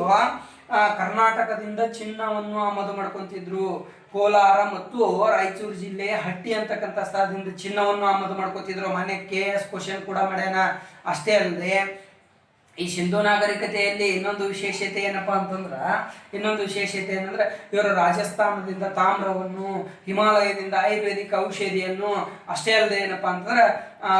S1: ಕರ್ನಾಟಕದಿಂದ ಚಿನ್ನವನ್ನು ಆಮದು ಮಾಡ್ಕೊಂತಿದ್ರು. ಕೋಲಾರ ಮತ್ತು ರಾಯಚೂರು ಜಿಲ್ಲೆಯ ಹಟ್ಟಿ ಅಂತಕ್ಕಂಥ ಸ್ಥಳದಿಂದ ಚಿನ್ನವನ್ನು ಆಮದು ಮಾಡ್ಕೊತಿದ್ರು. ಮೊನ್ನೆ KS ಕ್ವಶನ್ ಕೂಡ ಮಾಡ್ಯಾನ. ಅಷ್ಟೇ ಅಲ್ಲದೆ ಈ ಸಿಂಧೂ ನಾಗರಿಕತೆಯಲ್ಲಿ ಇನ್ನೊಂದು ವಿಶೇಷತೆ ಏನಪ್ಪಾ ಅಂತಂದ್ರ ಇವರು ರಾಜಸ್ಥಾನದಿಂದ ತಾಮ್ರವನ್ನು, ಹಿಮಾಲಯದಿಂದ ಆಯುರ್ವೇದಿಕ್ ಔಷಧಿಯನ್ನು, ಅಷ್ಟೇ ಅಲ್ಲದೆ ಏನಪ್ಪಾ ಅಂತಂದ್ರ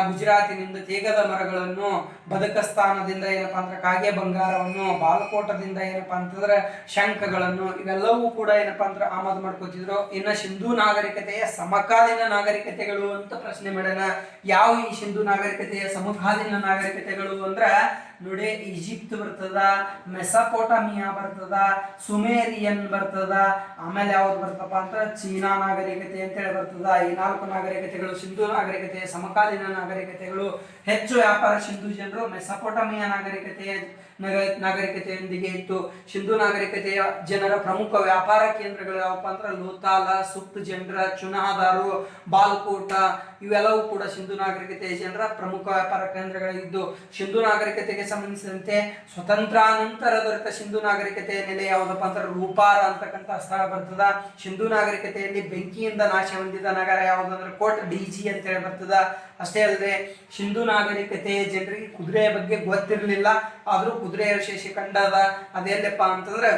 S1: ಗುಜರಾತಿನಿಂದ ತೇಗದ ಮರಗಳನ್ನು, ಬದಕಸ್ತಾನದಿಂದ ಏನಪ್ಪಾ ಅಂದ್ರೆ ಕಾಗೆ ಬಂಗಾರವನ್ನು, ಬಾಲಕೋಟದಿಂದ ಏನಪ್ಪಾ ಅಂತಂದ್ರೆ ಶಂಖಗಳನ್ನು, ಇವೆಲ್ಲವೂ ಕೂಡ ಏನಪ್ಪಾ ಅಂದ್ರೆ ಆಮದು ಮಾಡ್ಕೋತಿದ್ರು. ಇನ್ನು ಸಿಂಧೂ ನಾಗರಿಕತೆಯ ಸಮಕಾಲೀನ ನಾಗರಿಕತೆಗಳು ಅಂತ ಪ್ರಶ್ನೆ ಮಾಡೋಣ. ಯಾವ ಈ ಸಿಂಧೂ ನಾಗರಿಕತೆಯ ಸಮಕಾಲೀನ ನಾಗರಿಕತೆಗಳು ಅಂದ್ರ ನೋಡಿ, ಈಜಿಪ್ಟ್ ಬರ್ತದ, ಮೆಸಪೋಟಮಿಯಾ ಬರ್ತದ, ಸುಮೇರಿಯನ್ ಬರ್ತದ, ಆಮೇಲೆ ಯಾವ್ದು ಬರ್ತಪ್ಪ ಅಂತ ಚೀನಾ ನಾಗರಿಕತೆ ಅಂತೇಳಿ ಬರ್ತದ. ಈ 4 ನಾಗರಿಕತೆಗಳು ಸಿಂಧೂ ನಾಗರಿಕತೆಯ ಸಮಕಾಲೀನ ನಾಗರಿಕತೆಗಳು. ಹೆಚ್ಚು ವ್ಯಾಪಾರ ಸಿಂಧೂ ಜನರು ಮೆಸಪೋಟಮಿಯಾ ನಾಗರಿಕತೆಯೊಂದಿಗೆ ಇತ್ತು. ಸಿಂಧೂ ನಾಗರಿಕತೆಯ ಜನರ ಪ್ರಮುಖ ವ್ಯಾಪಾರ ಕೇಂದ್ರಗಳು ಯಾವಪ್ಪ ಅಂದ್ರೆ ಲೋತಾಲ, ಸುಪ್ತ್ ಜಂಡ್ರ, ಚುನಾದಾರು, ಬಾಲ್ಕೋಟ, ಇವೆಲ್ಲವೂ ಕೂಡ ಸಿಂಧೂ ನಾಗರಿಕತೆಯ ಜನರ ಪ್ರಮುಖ ವ್ಯಾಪಾರ ಕೇಂದ್ರಗಳಾಗಿದ್ದು. ಸಿಂಧೂ ನಾಗರಿಕತೆಗೆ ಸಂಬಂಧಿಸಿದಂತೆ ಸ್ವತಂತ್ರಾನಂತರ ದೊರೆತ ಸಿಂಧೂ ನಾಗರಿಕತೆಯ ನೆಲೆ ಯಾವುದಪ್ಪ ಅಂದ್ರೆ ರೂಪಾರ ಅಂತಕ್ಕಂಥ ಸ್ಥಳ ಬರ್ತದ. ಸಿಂಧೂ ನಾಗರಿಕತೆಯಲ್ಲಿ ಬೆಂಕಿಯಿಂದ ನಾಶ ಹೊಂದಿದ ನಗರ ಯಾವುದಂದ್ರೆ ಕೋಟ್ ಡಿಜಿ ಅಂತ ಹೇಳಿ ಬರ್ತದ. ಅಷ್ಟೇ ಅಲ್ಲದೆ ಸಿಂಧೂ ನಾಗರಿಕತೆಯ ಜನರಿಗೆ ಕುದುರೆಯ ಬಗ್ಗೆ ಗೊತ್ತಿರಲಿಲ್ಲ, ಆದ್ರೂ ಕುದುರೆ ಅವಶೇಷ ಕಂಡದ. ಅದೆಲ್ಲಪ್ಪ ಅಂತಂದ್ರೆ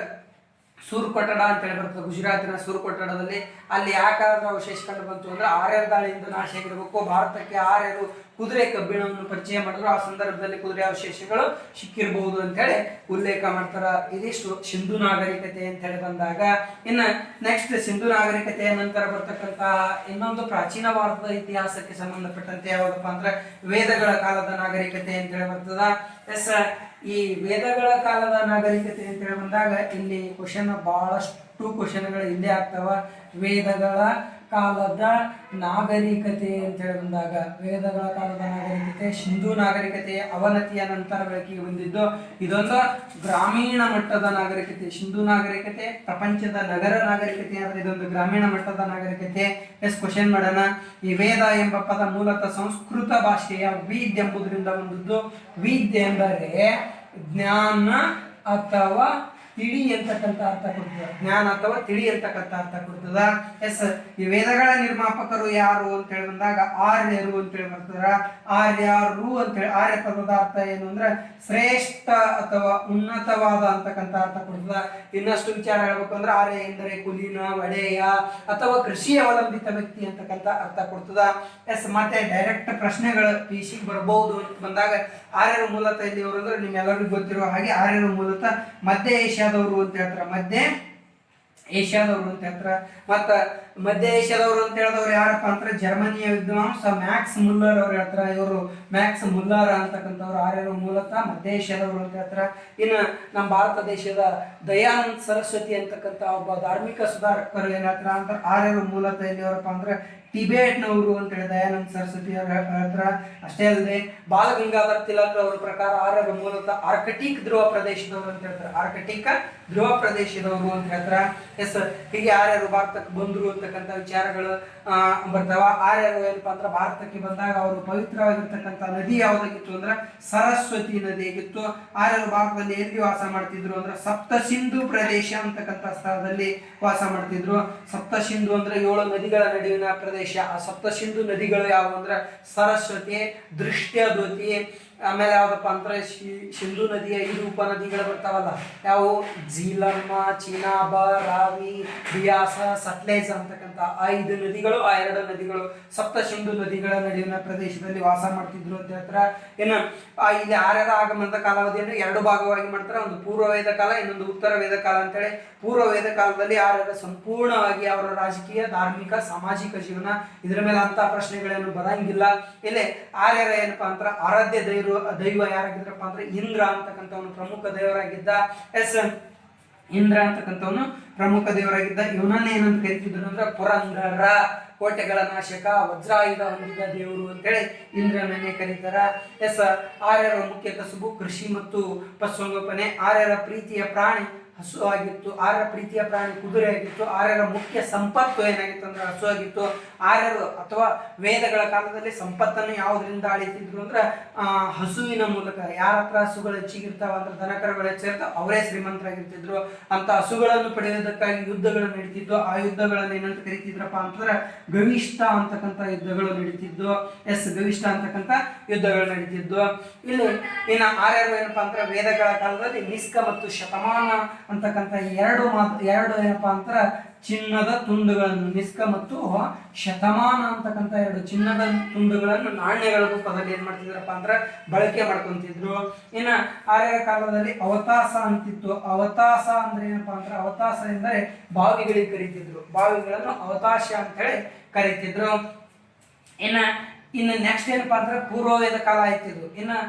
S1: ಸೂರ್ಕೊಟಡ ಅಂತ ಹೇಳಿ ಬರ್ತದೆ, ಗುಜರಾತಿನ ಸೂರ್ಕೊಟಡದಲ್ಲಿ. ಅಲ್ಲಿ ಯಾಕಾದ್ರೂ ಅವಶೇಷ ಕಂಡು ಬಂತು ಅಂದ್ರೆ ಆರ್ಯರ ದಾಳಿಯಿಂದ ನಾಶ ಆಗಿರ್ಬೇಕು. ಭಾರತಕ್ಕೆ ಆರ್ಯರು ಕುದುರೆ ಕಬ್ಬಿಣವನ್ನು ಪರಿಚಯ ಮಾಡಿದ್ರು, ಆ ಸಂದರ್ಭದಲ್ಲಿ ಕುದುರೆ ಅವಶೇಷಗಳು ಸಿಕ್ಕಿರಬಹುದು ಅಂತ ಹೇಳಿ ಉಲ್ಲೇಖ ಮಾಡ್ತಾರ. ಇದಿಷ್ಟು ಸಿಂಧೂ ನಾಗರಿಕತೆ ಅಂತ ಹೇಳಿ ಬಂದಾಗ. ಇನ್ನ ನೆಕ್ಸ್ಟ್ ಸಿಂಧೂ ನಾಗರಿಕತೆಯ ನಂತರ ಬರ್ತಕ್ಕಂತ ಇನ್ನೊಂದು ಪ್ರಾಚೀನ ಭಾರತದ ಇತಿಹಾಸಕ್ಕೆ ಸಂಬಂಧಪಟ್ಟಂತೆ ಯಾವ್ದಪ್ಪ ಅಂದ್ರೆ ವೇದಗಳ ಕಾಲದ ನಾಗರಿಕತೆ ಅಂತ ಹೇಳಿ ಬರ್ತದ. ಎಸ್, ಈ ವೇದಗಳ ಕಾಲದ ನಾಗರಿಕತೆ ಅಂತ ಹೇಳಿ ಬಂದಾಗ ಇಲ್ಲಿ ಕ್ವಶನ್ ಬಹಳಷ್ಟು ಕ್ವಶನ್ಗಳು ಇಲ್ಲೇ ಆಗ್ತಾವ. ವೇದಗಳ ಕಾಲದ ನಾಗರಿಕತೆ ಅಂತ ಹೇಳಿ ಬಂದಾಗ ವೇದಗಳ ಕಾಲದ ನಾಗರಿಕತೆ ಸಿಂಧೂ ನಾಗರಿಕತೆಯ ಅವನತಿಯ ನಂತರ ಬೆಳಕಿಗೆ ಬಂದಿದ್ದು. ಇದೊಂದು ಗ್ರಾಮೀಣ ಮಟ್ಟದ ನಾಗರಿಕತೆ. ಸಿಂಧೂ ನಾಗರಿಕತೆ ಪ್ರಪಂಚದ ನಗರ ನಾಗರಿಕತೆ ಅಂದ್ರೆ ಇದೊಂದು ಗ್ರಾಮೀಣ ಮಟ್ಟದ ನಾಗರಿಕತೆ. ಎಸ್, ಕ್ವಶನ್ ಮಾಡೋಣ. ಈ ವೇದ ಎಂಬ ಪದ ಮೂಲತಃ ಸಂಸ್ಕೃತ ಭಾಷೆಯ ವೀದ್ ಎಂಬುದರಿಂದ ಬಂದದ್ದು. ವೀದ್ ಎಂದರೆ ಜ್ಞಾನ ಅಥವಾ ತಿಳಿ ಅಂತಕ್ಕಂಥ ಅರ್ಥ ಕೊಡ್ತದ. ಜ್ಞಾನ ಅಥವಾ ತಿಳಿ ಅಂತಕ್ಕಂಥ ಅರ್ಥ ಕೊಡ್ತದ. ಎಸ್, ಈ ವೇದಗಳ ನಿರ್ಮಾಪಕರು ಯಾರು ಅಂತ ಹೇಳಿ ಬಂದಾಗ ಆರ್ಯರು ಅಂತ ಹೇಳಿ ಬರ್ತಾರ. ಆರ್ಯರು ಅಂತ ಹೇಳಿ ಆರ್ಯ ಪದದ ಅರ್ಥ ಏನು ಅಂದ್ರೆ ಶ್ರೇಷ್ಠ ಅಥವಾ ಉನ್ನತವಾದ ಅಂತಕ್ಕಂಥ ಅರ್ಥ ಕೊಡ್ತದ. ಇನ್ನಷ್ಟು ವಿಚಾರ ಹೇಳ್ಬೇಕು ಅಂದ್ರೆ ಆರ್ಯ ಎಂದರೆ ಕುಲೀನ, ಒಡೆಯ ಅಥವಾ ಕೃಷಿ ಅವಲಂಬಿತ ವ್ಯಕ್ತಿ ಅಂತಕ್ಕಂಥ ಅರ್ಥ ಕೊಡ್ತದ. ಎಸ್, ಮತ್ತೆ ಡೈರೆಕ್ಟ್ ಪ್ರಶ್ನೆಗಳು PC ಬರಬಹುದು ಅಂತ ಬಂದಾಗ ಆರ್ಯರು ಮೂಲತಃ ಎಲ್ಲಿಯವರು ಅಂದ್ರೆ ನಿಮ್ಮೆಲ್ಲರಿಗೂ ಗೊತ್ತಿರುವ ಹಾಗೆ ಆರ್ಯರು ಮೂಲತಃ ಮಧ್ಯ ಏಷ್ಯಾದವರು ಅಂತ ಹೇಳ್ತಾರೆ. ಮಧ್ಯ ಏಷ್ಯಾದವರು ಅಂತ ಹೇಳ್ತಾರ. ಮತ್ತ ಮಧ್ಯ ಏಷ್ಯಾದವರು ಅಂತ ಹೇಳಿದವ್ರು ಯಾರಪ್ಪ ಅಂದ್ರೆ ಜರ್ಮನಿಯ ವಿದ್ವಾಂಸ ಮ್ಯಾಕ್ಸ್ ಮುಲ್ಲರ್ ಅವ್ರು ಹೇಳ್ತಾರ. ಇವರು ಮ್ಯಾಕ್ಸ್ ಮುಲ್ಲರ್ ಅಂತಕ್ಕಂಥವ್ರು ಆರ್ಯರು ಮೂಲತಃ ಮಧ್ಯ ಏಷ್ಯಾದವರು ಅಂತ ಹೇಳ್ತಾರ. ಇನ್ನು ನಮ್ಮ ಭಾರತ ದೇಶದ ದಯಾನಂದ ಸರಸ್ವತಿ ಅಂತಕ್ಕಂಥ ಒಬ್ಬ ಧಾರ್ಮಿಕ ಸುಧಾರಕರು ಏನ್ ಹೇಳ್ತಾರ ಅಂತ ಆರ್ಯರು ಮೂಲತಃ ಎಲ್ಲಿಯವರಪ್ಪ ಅಂದ್ರೆ ಟಿಬೇಟ್ನವರು ಅಂತ ಹೇಳಿ ದಯಾನಂದ ಸರಸ್ವತಿ ಅವರು ಹೇಳ್ತಾರ. ಅಷ್ಟೇ ಅಲ್ಲದೆ ಬಾಲಗಂಗಾಧರ್ ತಿಲಕ್ ಅವರ ಪ್ರಕಾರ ಆರ್ಯರು ಮೂಲತಃ ಆರ್ಕಟಿಕ್ ಧ್ರುವ ಪ್ರದೇಶದವರು ಅಂತ ಹೇಳ್ತಾರೆ. ಆರ್ಕಟಿಕ್ ಧ್ರುವ ಪ್ರದೇಶದವರು ಅಂತ ಹೇಳ್ತಾರ. ಎಸ್, ಹೀಗೆ ಆರ್ಯರು ಭಾರತಕ್ಕೆ ಬಂದ್ರು ಅಂತಕ್ಕಂಥ ವಿಚಾರಗಳು ಬರ್ತಾವ. ಆರ್ಯರು ಏನಪ್ಪಾ ಅಂದ್ರೆ ಭಾರತಕ್ಕೆ ಬಂದಾಗ ಅವರು ಪವಿತ್ರವಾಗಿರ್ತಕ್ಕಂಥ ನದಿ ಯಾವ್ದಾಗಿತ್ತು ಅಂದ್ರೆ ಸರಸ್ವತಿ ನದಿ ಆಗಿತ್ತು. ಆರ್ಯರು ಭಾರತದಲ್ಲಿ ಎಲ್ಲಿ ವಾಸ ಮಾಡ್ತಿದ್ರು ಅಂದ್ರೆ ಸಪ್ತ ಸಿಂಧು ಪ್ರದೇಶ ಅಂತಕ್ಕಂಥ ಸ್ಥಳದಲ್ಲಿ ವಾಸ ಮಾಡ್ತಿದ್ರು. ಸಪ್ತ ಸಿಂಧು ಅಂದ್ರೆ 7 ನದಿಗಳ ನಡುವಿನ ಪ್ರದೇಶ. ಆ ಸಪ್ತ ಸಿಂಧು ನದಿಗಳು ಯಾವುವು ಅಂದ್ರೆ ಸರಸ್ವತಿ, ದೃಷ್ಟ್ಯದ್ವತಿ, ಆಮೇಲೆ ಯಾವ್ದಪ್ಪ ಅಂದ್ರೆ ಸಿಂಧು ನದಿಯ 5 ಉಪನದಿಗಳು ಬರ್ತಾವಲ್ಲ, ಯಾವ ಝೀಲಮ್ಮ, ಚಿನಾಬ, ರಾವಿ, ಬಿಯಾಸ, ಸಟ್ಲೇಜ್ ಅಂತಕ್ಕಂಥ 5 ನದಿಗಳು, ಆ 2 ನದಿಗಳು ಸಪ್ತ ಸಿಂಧು ನದಿಗಳ ನಡುವಿನ ಪ್ರದೇಶದಲ್ಲಿ ವಾಸ ಮಾಡ್ತಿದ್ರು ಅಂತ ಹೇಳ್ತಾರ. ಇನ್ನು ಇಲ್ಲಿ ಆರ್ಯರ ಆಗಮನದ ಕಾಲಾವಧಿಯನ್ನು 2 ಭಾಗವಾಗಿ ಮಾಡ್ತಾರೆ. ಒಂದು ಪೂರ್ವ ವೇದ ಕಾಲ, ಇನ್ನೊಂದು ಉತ್ತರ ವೇದ ಕಾಲ ಅಂತೇಳಿ. ಪೂರ್ವ ವೇದ ಕಾಲದಲ್ಲಿ ಆರ್ಯರ ಸಂಪೂರ್ಣವಾಗಿ ಅವರ ರಾಜಕೀಯ, ಧಾರ್ಮಿಕ, ಸಾಮಾಜಿಕ ಜೀವನ ಇದರ ಮೇಲೆ ಅಂತ ಪ್ರಶ್ನೆಗಳೇನು ಬರಂಗಿಲ್ಲ. ಇಲ್ಲಿ ಆರ್ಯರ ಏನಪ್ಪಾ ಅಂತ ಆರಾಧ್ಯ ದೈವ ಯಾರಾಗಿದ್ರಪ್ಪ ಅಂದ್ರೆ ಇಂದ್ರ ಅಂತಕ್ಕಂಥವನು ಪ್ರಮುಖ ದೇವರಾಗಿದ್ದ. ಎಸ್, ಇಂದ್ರ ಅಂತಕ್ಕಂಥವನು ಪ್ರಮುಖ ದೇವರಾಗಿದ್ದ. ಇವನನ್ನ ಏನಂತ ಕರಿತಿದ್ರು ಅಂದ್ರೆ ಪುರಂದರ, ಕೋಟೆಗಳ ನಾಶಕ, ವಜ್ರಾಯುಧ ಹೊಂದಿದ ದೇವರು ಅಂತೇಳಿ ಇಂದ್ರನನ್ನೇ ಕರೀತಾರ. ಎಸ್, ಆರ್ಯರ ಮುಖ್ಯ ಕಸುಬು ಕೃಷಿ ಮತ್ತು ಪಶುಸಂಗೋಪನೆ. ಆರ್ಯರ ಪ್ರೀತಿಯ ಪ್ರಾಣಿ ಹಸು ಆಗಿತ್ತು. ಆರ್ಯರ ಪ್ರೀತಿಯ ಪ್ರಾಣಿ ಕುದುರೆ ಆಗಿತ್ತು. ಆರ್ಯರ ಮುಖ್ಯ ಸಂಪತ್ತು ಏನಾಗಿತ್ತು ಅಂದ್ರೆ ಹಸು ಆಗಿತ್ತು. ಆರ್ಯರು ಅಥವಾ ವೇದಗಳ ಕಾಲದಲ್ಲಿ ಸಂಪತ್ತನ್ನು ಯಾವುದರಿಂದ ಅಳಿತಿದ್ರು ಅಂದ್ರೆ ಹಸುವಿನ ಮೂಲಕ. ಯಾರ ಹತ್ರ ಹಸುಗಳು ಹೆಚ್ಚಿಗಿರ್ತಾವ ಅಂದ್ರೆ ದನಕರುಗಳು ಹೆಚ್ಚಿರ್ತಾವ, ಅವರೇ ಶ್ರೀಮಂತರಾಗಿರ್ತಿದ್ರು. ಅಂತ ಹಸುಗಳನ್ನು ಪಡೆಯುವುದಕ್ಕಾಗಿ ಯುದ್ಧಗಳು ನಡೀತಿದ್ವು. ಆ ಯುದ್ಧಗಳನ್ನು ಏನಂತ ಕರಿತಿದ್ರಪ್ಪ ಅಂತಂದ್ರೆ ಗವಿಷ್ಠ ಅಂತಕ್ಕಂಥ ಯುದ್ಧಗಳು ನಡೀತಿದ್ವು. ಎಸ್, ಗವಿಷ್ಠ ಅಂತಕ್ಕಂಥ ಯುದ್ಧಗಳು ನಡೀತಿದ್ವು. ಇಲ್ಲಿ ಇನ್ನು ಆರ್ಯರು ಏನಪ್ಪಾ ಅಂದ್ರೆ ವೇದಗಳ ಕಾಲದಲ್ಲಿ ನಿಸ್ಕ ಮತ್ತು ಶತಮಾನ ಅಂತಕ್ಕಂಥ ಎರಡು ಏನಪ್ಪಾ ಅಂತಾರ ಚಿನ್ನದ ತುಂಡುಗಳನ್ನು, ನಿಸ್ಕ ಮತ್ತು ಶತಮಾನ ಅಂತಕ್ಕಂಥ ಎರಡು ಚಿನ್ನದ ತುಂಡುಗಳನ್ನು ನಾಣ್ಯಗಳ ರೂಪದಲ್ಲಿ ಏನ್ ಮಾಡ್ತಿದ್ರಪ್ಪ ಅಂದ್ರೆ ಬಳಕೆ ಮಾಡ್ಕೊಂತಿದ್ರು. ಇನ್ನ ಆರ್ಯರ ಕಾಲದಲ್ಲಿ ಅವತಾಸ ಅಂತಿತ್ತು. ಅವತಾಸ ಅಂದ್ರೆ ಏನಪ್ಪಾ ಅಂದ್ರೆ ಅವತಾಸ ಎಂದರೆ ಬಾವಿಗಳಿಗೆ ಕರೀತಿದ್ರು, ಬಾವಿಗಳನ್ನು ಅವತಾಶ ಅಂತ ಹೇಳಿ ಕರೀತಿದ್ರು. ಇನ್ನು ನೆಕ್ಸ್ಟ್ ಏನಪ್ಪಾ ಅಂದ್ರೆ ಪೂರ್ವವೇದ ಕಾಲ ಆಯ್ತಿದ್ರು.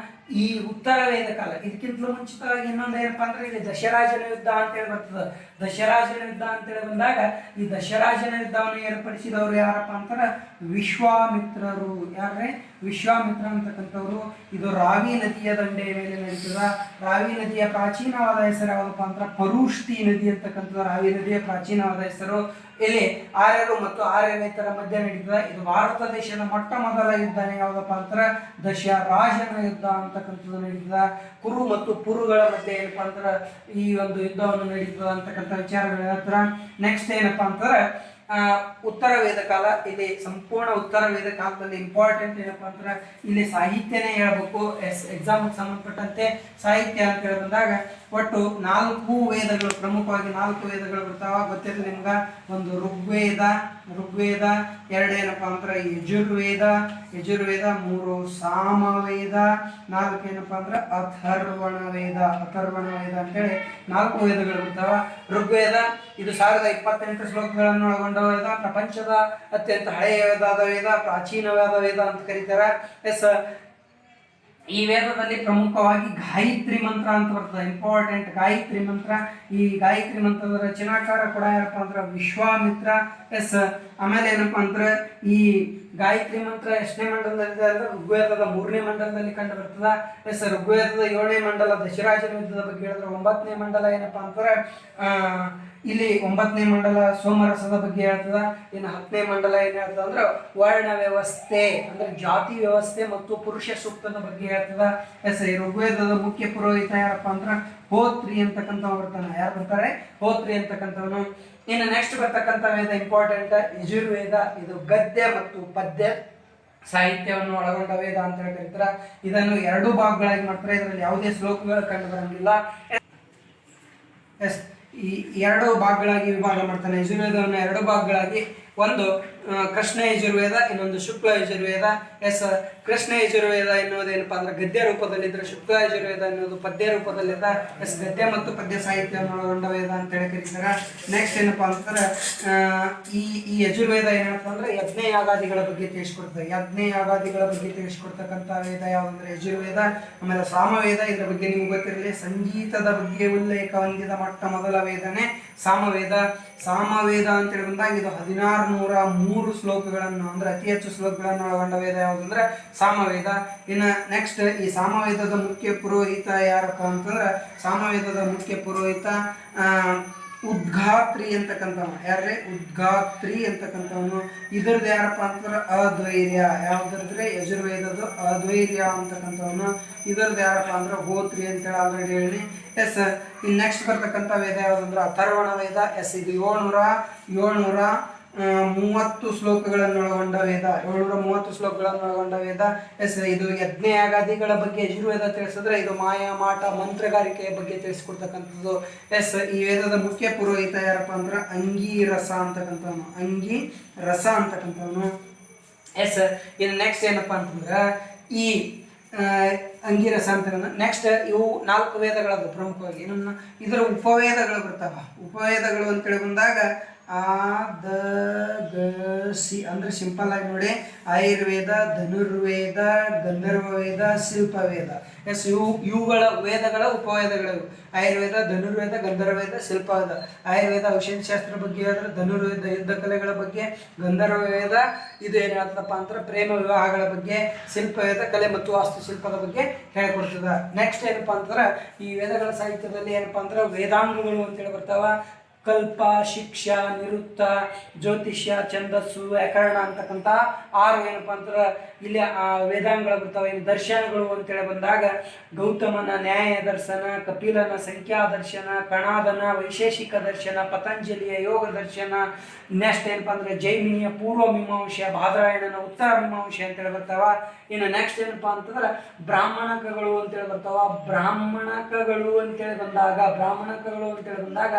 S1: ಈ ಉತ್ತರ ವೇದ ಕಾಲ, ಇದಕ್ಕಿಂತಲೂ ಮುಂಚಿತವಾಗಿ ಇನ್ನೊಂದು ಏನಪ್ಪಾ ಅಂದ್ರೆ ಇಲ್ಲಿ ದಶರಾಜನ ಯುದ್ಧ ಅಂತೇಳಿ ಬರ್ತದೆ. ದಶರಾಜನ ಯುದ್ಧ ಅಂತೇಳಿ ಬಂದಾಗ ಈ ದಶರಾಜನ ಯುದ್ಧವನ್ನು ಏರ್ಪಡಿಸಿದವರು ಯಾರಪ್ಪ ಅಂತಾರೆ ವಿಶ್ವಾಮಿತ್ರರು. ಯಾರೇ ವಿಶ್ವಾಮಿತ್ರ ಅಂತಕ್ಕಂಥವ್ರು. ಇದು ರಾವಿ ನದಿಯ ದಂಡೆಯ ಮೇಲೆ ನಡೀತದ. ರಾವಿ ನದಿಯ ಪ್ರಾಚೀನವಾದ ಹೆಸರು ಯಾವ್ದಪ್ಪ ಅಂದ್ರೆ ಪರುಷ್ಟಿ ನದಿ ಅಂತಕ್ಕಂಥದ್ದು ರಾವಿ ನದಿಯ ಪ್ರಾಚೀನವಾದ ಹೆಸರು. ಇಲ್ಲಿ ಆರ್ಯರು ಮತ್ತು ಆರ್ಯವೇತರ ಮಧ್ಯೆ ನಡೀತದ. ಇದು ಭಾರತ ದೇಶದ ಮೊಟ್ಟ ಮೊದಲ ಯುದ್ಧನೇ ಯಾವ್ದಪ್ಪ ಅಂತಾರೆ ದಶರಾಜನ ಯುದ್ಧ ಅಂತಕ್ಕಂಥದ್ದು ನಡೀತದ. ಕುರು ಮತ್ತು ಪುರುಗಳ ಮಧ್ಯೆ ಏನಪ್ಪಾ ಅಂತಾರೆ ಈ ಒಂದು ಯುದ್ಧವನ್ನು ನಡೀತದ ಅಂತಕ್ಕಂಥ ವಿಚಾರಗಳ ಹತ್ರ. ನೆಕ್ಸ್ಟ್ ಏನಪ್ಪಾ ಅಂತಾರೆ ಉತ್ತರ ವೇದ ಕಾಲ. ಇಲ್ಲಿ ಸಂಪೂರ್ಣ ಉತ್ತರ ವೇದ ಕಾಲದಲ್ಲಿ ಇಂಪಾರ್ಟೆಂಟ್ ಏನಪ್ಪಾ ಅಂದ್ರೆ ಇಲ್ಲಿ ಸಾಹಿತ್ಯನೇ ಹೇಳ್ಬೇಕು. ಎಕ್ಸಾಮ್ಗೆ ಸಂಬಂಧಪಟ್ಟಂತೆ ಸಾಹಿತ್ಯ ಅಂತ ಹೇಳಿ ಬಂದಾಗ ಒಟ್ಟು 4 ವೇದಗಳು, ಪ್ರಮುಖವಾಗಿ 4 ವೇದಗಳು ಬರ್ತಾವ. ಗೊತ್ತಿರಲಿ ನಿಮ್ಗ. ಒಂದು ಋಗ್ವೇದ, ಎರಡೇನಪ್ಪಾ ಅಂದ್ರೆ ಯಜುರ್ವೇದ, 3 ಸಾಮವೇದ, 4 ಏನಪ್ಪಾ ಅಂದ್ರೆ ಅಥರ್ವಣ ವೇದ ಅಂತೇಳಿ 4 ವೇದಗಳು ಬರ್ತಾವ. ಋಗ್ವೇದ ಇದು 1028 ಶ್ಲೋಕಗಳನ್ನು ಒಳಗೊಂಡ ವೇದ, ಪ್ರಪಂಚದ ಅತ್ಯಂತ ಹಳೆಯ ವೇದ, ಪ್ರಾಚೀನವಾದ ವೇದ ಅಂತ ಕರೀತಾರೆ. ಈ ವೇದದಲ್ಲಿ ಪ್ರಮುಖವಾಗಿ ಗಾಯತ್ರಿ ಮಂತ್ರ ಅಂತ ಬರ್ತದೆ. ಇಂಪಾರ್ಟೆಂಟ್ ಗಾಯತ್ರಿ ಮಂತ್ರ. ಈ ಗಾಯತ್ರಿ ಮಂತ್ರದ ರಚನಾಕಾರ ಕೂಡ ಯಾರಪ್ಪ ಅಂದ್ರೆ ವಿಶ್ವಾಮಿತ್ರ. ಆಮೇಲೆ ಏನಪ್ಪಾ ಅಂದ್ರೆ ಈ ಗಾಯತ್ರಿ ಮಂತ್ರ ಎಷ್ಟನೇ ಮಂಡಲದಲ್ಲಿ ಅಂದ್ರೆ ಋಗ್ವೇದದ 3ನೇ ಮಂಡಲದಲ್ಲಿ ಕಂಡು ಬರ್ತದ. ಋಗ್ವೇದದ 7ನೇ ಮಂಡಲ ದಶರಾಜನ ಯುದ್ಧದ ಬಗ್ಗೆ ಹೇಳಿದ್ರೆ, 9ನೇ ಮಂಡಲ ಏನಪ್ಪಾ ಅಂತಾರೆ ಇಲ್ಲಿ 9ನೇ ಮಂಡಲ ಸೋಮರಸದ ಬಗ್ಗೆ ಹೇಳ್ತದ. ಇನ್ನು 10ನೇ ಮಂಡಲ ಏನ್ ಹೇಳ್ತದ ಅಂದ್ರೆ ವರ್ಣ ವ್ಯವಸ್ಥೆ ಅಂದ್ರೆ ಜಾತಿ ವ್ಯವಸ್ಥೆ ಮತ್ತು ಪುರುಷ ಸೂಕ್ತದ ಬಗ್ಗೆ ಹೇಳ್ತದ. ಋಗ್ವೇದದ ಮುಖ್ಯ ಪುರೋಹಿತ ಯಾರಪ್ಪ ಅಂದ್ರೆ ಹೋತ್ರಿ ಅಂತಕ್ಕಂಥವ್ ಬರ್ತಾನೆ. ಯಾರು ಬರ್ತಾರೆ? ಹೋತ್ರಿ ಅಂತಕ್ಕಂಥವನು. ಇನ್ನು ನೆಕ್ಸ್ಟ್ ಬರ್ತಕ್ಕಂಥ ವೇದ ಇಂಪಾರ್ಟೆಂಟ್ ಯಜುರ್ವೇದ. ಇದು ಗದ್ಯ ಮತ್ತು ಪದ್ಯ ಸಾಹಿತ್ಯವನ್ನು ಒಳಗೊಂಡ ವೇದ ಅಂತ ಹೇಳಿ ಕರೀತಾರೆ. ಇದನ್ನು 2 ಭಾಗಗಳಾಗಿ ಮಾಡ್ತಾರೆ. ಇದರಲ್ಲಿ ಯಾವುದೇ ಶ್ಲೋಕಗಳು ಕಂಡು ಬರಂಗಿಲ್ಲ. ಈ 2 ಭಾಗಗಳಾಗಿ ವಿಭಾಗ ಮಾಡ್ತಾನೆ. ಯಜುರ್ವೇದವನ್ನು 2 ಭಾಗಗಳಾಗಿ, ಒಂದು ಕೃಷ್ಣ ಯಜುರ್ವೇದ, ಇನ್ನೊಂದು ಶುಕ್ಲ ಯಜುರ್ವೇದ. ಕೃಷ್ಣ ಯಜುರ್ವೇದ ಎನ್ನುವುದೇನಪ್ಪಾ ಅಂದ್ರೆ ಗದ್ಯ ರೂಪದಲ್ಲಿದ್ರೆ, ಶುಕ್ಲ ಯಜುರ್ವೇದ ಎನ್ನುವುದು ಪದ್ಯ ರೂಪದಲ್ಲಿದೆ. ಗದ್ಯ ಮತ್ತು ಪದ್ಯ ಸಾಹಿತ್ಯವನ್ನು ಒಳಗೊಂಡ ವೇದ ಅಂತ ಹೇಳಿ ಕರೀತಾರೆ. ನೆಕ್ಸ್ಟ್ ಏನಪ್ಪಾ ಅಂತಂದ್ರೆ ಈ ಯಜುರ್ವೇದ ಏನಪ್ಪಾ ಅಂದ್ರೆ ಯಜ್ಞ ಯಾಗಾದಿಗಳ ಬಗ್ಗೆ ತಿಳಿಸ್ಕೊಡ್ತದೆ. ಯಜ್ಞ ಯಾಗಾದಿಗಳ ಬಗ್ಗೆ ತಿಳಿಸ್ಕೊಡ್ತಕ್ಕಂಥ ವೇದ ಯಾವಂದ್ರೆ ಯಜುರ್ವೇದ. ಆಮೇಲೆ ಸಾಮವೇದ. ಇದ್ರ ಬಗ್ಗೆ ನಿಮ್ಗೆ ಗೊತ್ತಿರಲಿ, ಸಂಗೀತದ ಬಗ್ಗೆ ಉಲ್ಲೇಖ ಹೊಂದಿದ ಮೊಟ್ಟ ಮೊದಲ ವೇದನೆ ಸಾಮವೇದ. ಸಾಮವೇದ ಅಂತೇಳಿ ಬಂದಾಗ ಇದು 1603 ಶ್ಲೋಕಗಳನ್ನು ಅಂದ್ರೆ ಅತಿ ಹೆಚ್ಚು ಶ್ಲೋಕಗಳನ್ನು ಒಳಗೊಂಡ ವೇದ ಯಾವುದಂದ್ರೆ ಸಾಮವೇದ. ಇನ್ನು ನೆಕ್ಸ್ಟ್ ಈ ಸಾಮವೇದದ ಮುಖ್ಯ ಪುರೋಹಿತ ಯಾರಪ್ಪ ಅಂತಂದ್ರೆ ಸಾಮವೇದದ ಮುಖ್ಯ ಪುರೋಹಿತ ಉದ್ಘಾತ್ರಿ ಅಂತಕ್ಕಂಥವನು. ಯಾರ್ರೆ? ಉದ್ಘಾತ್ರಿ ಅಂತಕ್ಕಂಥವನು. ಇದ್ರದ್ದು ಯಾರಪ್ಪ ಅಂತಂದ್ರೆ ಅದ್ವೈರ್ಯ. ಯಾವ್ದ್ರದ್ರೆ ಯಜುರ್ವೇದದ್ದು ಅದ್ವೈರ್ಯ ಅಂತಕ್ಕಂಥವನು. ಇದ್ರದ್ದು ಯಾರಪ್ಪ ಅಂದ್ರೆ ಹೋತ್ರಿ ಅಂತೇಳಿ ಆಲ್ರೆಡಿ ಹೇಳಿ. ಇನ್ನು ನೆಕ್ಸ್ಟ್ ಬರ್ತಕ್ಕಂಥ ವೇದ ಯಾವುದಂದ್ರೆ ಅಥರ್ವಣ ವೇದ. ಇದು 730 ಶ್ಲೋಕಗಳನ್ನು ಒಳಗೊಂಡ ವೇದ. 730 ಶ್ಲೋಕಗಳನ್ನು ಒಳಗೊಂಡ ವೇದ. ಇದು ಯಜ್ಞ ಯಾಗಾದಿಗಳ ಬಗ್ಗೆ ಯಜುರ್ವೇದ ತಿಳಿಸಿದ್ರೆ, ಇದು ಮಾಯಾ ಮಾಟ ಮಂತ್ರಗಾರಿಕೆಯ ಬಗ್ಗೆ ತಿಳಿಸ್ಕೊಡ್ತಕ್ಕಂಥದ್ದು. ಈ ವೇದದ ಮುಖ್ಯ ಪುರೋಹಿತ ಯಾರಪ್ಪ ಅಂದ್ರೆ ಅಂಗೀರಸ ಅಂತಕ್ಕಂಥವನು. ಇನ್ನು ನೆಕ್ಸ್ಟ್ ಏನಪ್ಪಾ ಅಂತಂದ್ರೆ ಈ ಅಂಗೀರಸ ಅಂತ. ನೆಕ್ಸ್ಟ್ ಇವು 4 ವೇದಗಳದ್ದು ಪ್ರಮುಖವಾಗಿ. ಇದರ ಉಪವೇದಗಳು ಬರ್ತಾವ. ಉಪವೇದಗಳು ಅಂತೇಳಿ ಬಂದಾಗ ಸಿ ಅಂದ್ರೆ ಸಿಂಪಲ್ ಆಗಿ ನೋಡಿ, ಆಯುರ್ವೇದ, ಧನುರ್ವೇದ, ಗಂಧರ್ವ ವೇದ, ಶಿಲ್ಪವೇದ. ಇವುಗಳ ವೇದಗಳ ಉಪವೇದಗಳು. ಆಯುರ್ವೇದ, ಧನುರ್ವೇದ, ಗಂಧರ್ವವೇದ, ಶಿಲ್ಪವೇದ. ಆಯುರ್ವೇದ ಔಷಧಶಾಸ್ತ್ರ ಬಗ್ಗೆ ಹೇಳಿದ್ರೆ, ಧನುರ್ವೇದ ಯುದ್ಧ ಕಲೆಗಳ ಬಗ್ಗೆ, ಗಂಧರ್ವ ವೇದ ಇದು ಏನ್ ಹೇಳ್ತದಪ್ಪ ಅಂದ್ರೆ ಪ್ರೇಮ ವಿವಾಹಗಳ ಬಗ್ಗೆ, ಶಿಲ್ಪವೇದ ಕಲೆ ಮತ್ತು ವಾಸ್ತುಶಿಲ್ಪದ ಬಗ್ಗೆ ಹೇಳ್ಕೊಡ್ತದ. ನೆಕ್ಸ್ಟ್ ಏನಪ್ಪಾ ಅಂತಂದ್ರೆ ಈ ವೇದಗಳ ಸಾಹಿತ್ಯದಲ್ಲಿ ಏನಪ್ಪಾ ಅಂದ್ರೆ ವೇದಾಂಗಗಳು ಅಂತೇಳಿ ಬರ್ತಾವ. ಕಲ್ಪ, ಶಿಕ್ಷಾ, ನಿರುಕ್ತ, ಜ್ಯೋತಿಷ್ಯ, ಛಂದಸ್ಸು, ವ್ಯಾಕರಣ ಅಂತಕ್ಕಂಥ 6 ಏನಪ್ಪಾ ಅಂದ್ರೆ ಇಲ್ಲಿ ವೇದಾಂಗಗಳು ಬರ್ತಾವೆ. ಇನ್ನು ದರ್ಶನಗಳು ಅಂತೇಳಿ ಬಂದಾಗ ಗೌತಮನ ನ್ಯಾಯ ದರ್ಶನ, ಕಪಿಲನ ಸಂಖ್ಯಾ ದರ್ಶನ, ಕಣಾದನ ವೈಶೇಷಿಕ ದರ್ಶನ, ಪತಂಜಲಿಯ ಯೋಗ ದರ್ಶನ. ನೆಕ್ಸ್ಟ್ ಏನಪ್ಪಾ ಅಂದ್ರೆ ಜೈಮಿನಿಯ ಪೂರ್ವ ಮೀಮಾಂಸೆ, ಬಾದರಾಯಣನ ಉತ್ತರ ಮೀಮಾಂಸೆ ಅಂತೇಳಿ ಬರ್ತಾವ. ಇನ್ನು ನೆಕ್ಸ್ಟ್ ಏನಪ್ಪಾ ಅಂತಂದ್ರೆ ಬ್ರಾಹ್ಮಣಕಗಳು ಅಂತೇಳಿ ಬರ್ತಾವ. ಬ್ರಾಹ್ಮಣಕಗಳು ಅಂತೇಳಿ ಬಂದಾಗ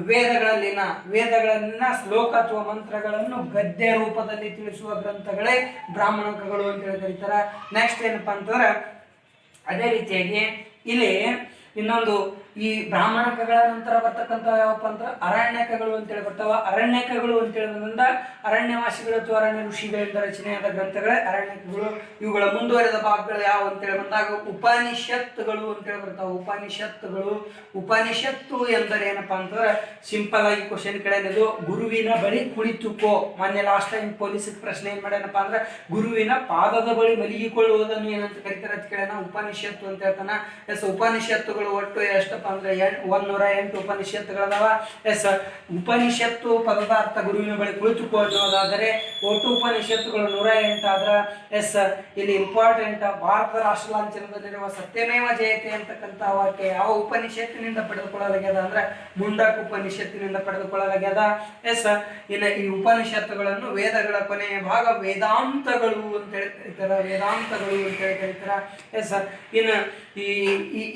S1: ವೇದಗಳಲ್ಲಿನ ಶ್ಲೋಕ ಅಥವಾ ಮಂತ್ರಗಳನ್ನು ಗದ್ಯ ರೂಪದಲ್ಲಿ ತಿಳಿಸುವ ಗ್ರಂಥಗಳೇ ಬ್ರಾಹ್ಮಣಕಗಳು ಅಂತೇಳಿ ಕರೀತಾರೆ. ನೆಕ್ಸ್ಟ್ ಏನಪ್ಪಾ ಅಂತಂದ್ರೆ ಅದೇ ರೀತಿಯಾಗಿ ಇಲ್ಲಿ ಇನ್ನೊಂದು ಈ ಬ್ರಾಹ್ಮಣಕಗಳ ನಂತರ ಬರ್ತಕ್ಕಂಥ ಯಾವಪ್ಪ ಅಂತ ಅರಣ್ಯಕಗಳು ಅಂತೇಳಿ ಬರ್ತಾವ. ಅರಣ್ಯಕಗಳು ಅಂತೇಳಿ ಬಂದ ಅರಣ್ಯವಾಸಿಗಳು ಅಥವಾ ಅರಣ್ಯ ಋಷಿಗಳಿಂದ ರಚನೆಯಾದ ಗ್ರಂಥಗಳೇ ಅರಣ್ಯಕಗಳು. ಇವುಗಳ ಮುಂದುವರೆದ ಭಾಗಗಳು ಯಾವ ಅಂತೇಳಿ ಬಂದಾಗ ಉಪನಿಷತ್ತುಗಳು ಅಂತೇಳಿ ಬರ್ತಾವ. ಉಪನಿಷತ್ತು ಎಂದರೆ ಏನಪ್ಪಾ ಅಂತಂದ್ರೆ ಸಿಂಪಲ್ ಆಗಿ ಕ್ವಶನ್ ಕೇಳೋದು, ಗುರುವಿನ ಬಳಿ ಕುಳಿತುಕೋ. ಮೊನ್ನೆ ಲಾಸ್ಟ್ ಟೈಮ್ ಪೊಲೀಸ್ ಪ್ರಶ್ನೆ ಏನ್ ಮಾಡ್ಯಾನಪ್ಪ ಅಂದ್ರೆ ಗುರುವಿನ ಪಾದದ ಬಳಿ ಮಲಗಿಕೊಳ್ಳುವುದನ್ನು ಏನಂತ ಕರಿತಾರೆ ಅಂತ ಕೇಳೋಣ, ಉಪನಿಷತ್ತು ಅಂತ ಹೇಳ್ತಾನ. ಎಸ್ ಉಪನಿಷತ್ತುಗಳು ಒಟ್ಟು ಎಷ್ಟಪ್ಪ ಅಂದ್ರೆ 108 ಉಪನಿಷತ್ತುಗಳದಾವ. ಎಸ್ ಉಪನಿಷತ್ತು ಪದದ ಅರ್ಥ ಗುರುವಿನ ಬಳಿ ಕುಳಿತುಕೋ ಅನ್ನೋದಾದರೆ ಒಟ್ಟು ಉಪನಿಷತ್ತುಗಳು 108 ಆದ್ರ ಎಸ್ ಇಲ್ಲಿ ಇಂಪಾರ್ಟೆಂಟ್ ಭಾರತ ರಾಷ್ಟ್ರ ಲಾಂಛನದಲ್ಲಿರುವ ಸತ್ಯಮೇವ ಜಯತೆ ಅಂತಕ್ಕಂಥ ವಾಕ್ಯ ಯಾವ ಉಪನಿಷತ್ತಿನಿಂದ ಪಡೆದುಕೊಳ್ಳಲಾಗ್ಯದ ಅಂದ್ರೆ ಮುಂಡಕ ಉಪನಿಷತ್ತಿನಿಂದ ಪಡೆದುಕೊಳ್ಳಲಾಗ್ಯದ. ಎಸ್ ಇನ್ನು ಈ ಉಪನಿಷತ್ತುಗಳನ್ನು ವೇದಗಳ ಕೊನೆಯ ಭಾಗ ವೇದಾಂತಗಳು ಅಂತೇಳಿ ಕರೀತಾರ. ಎಸ್ ಇನ್ನು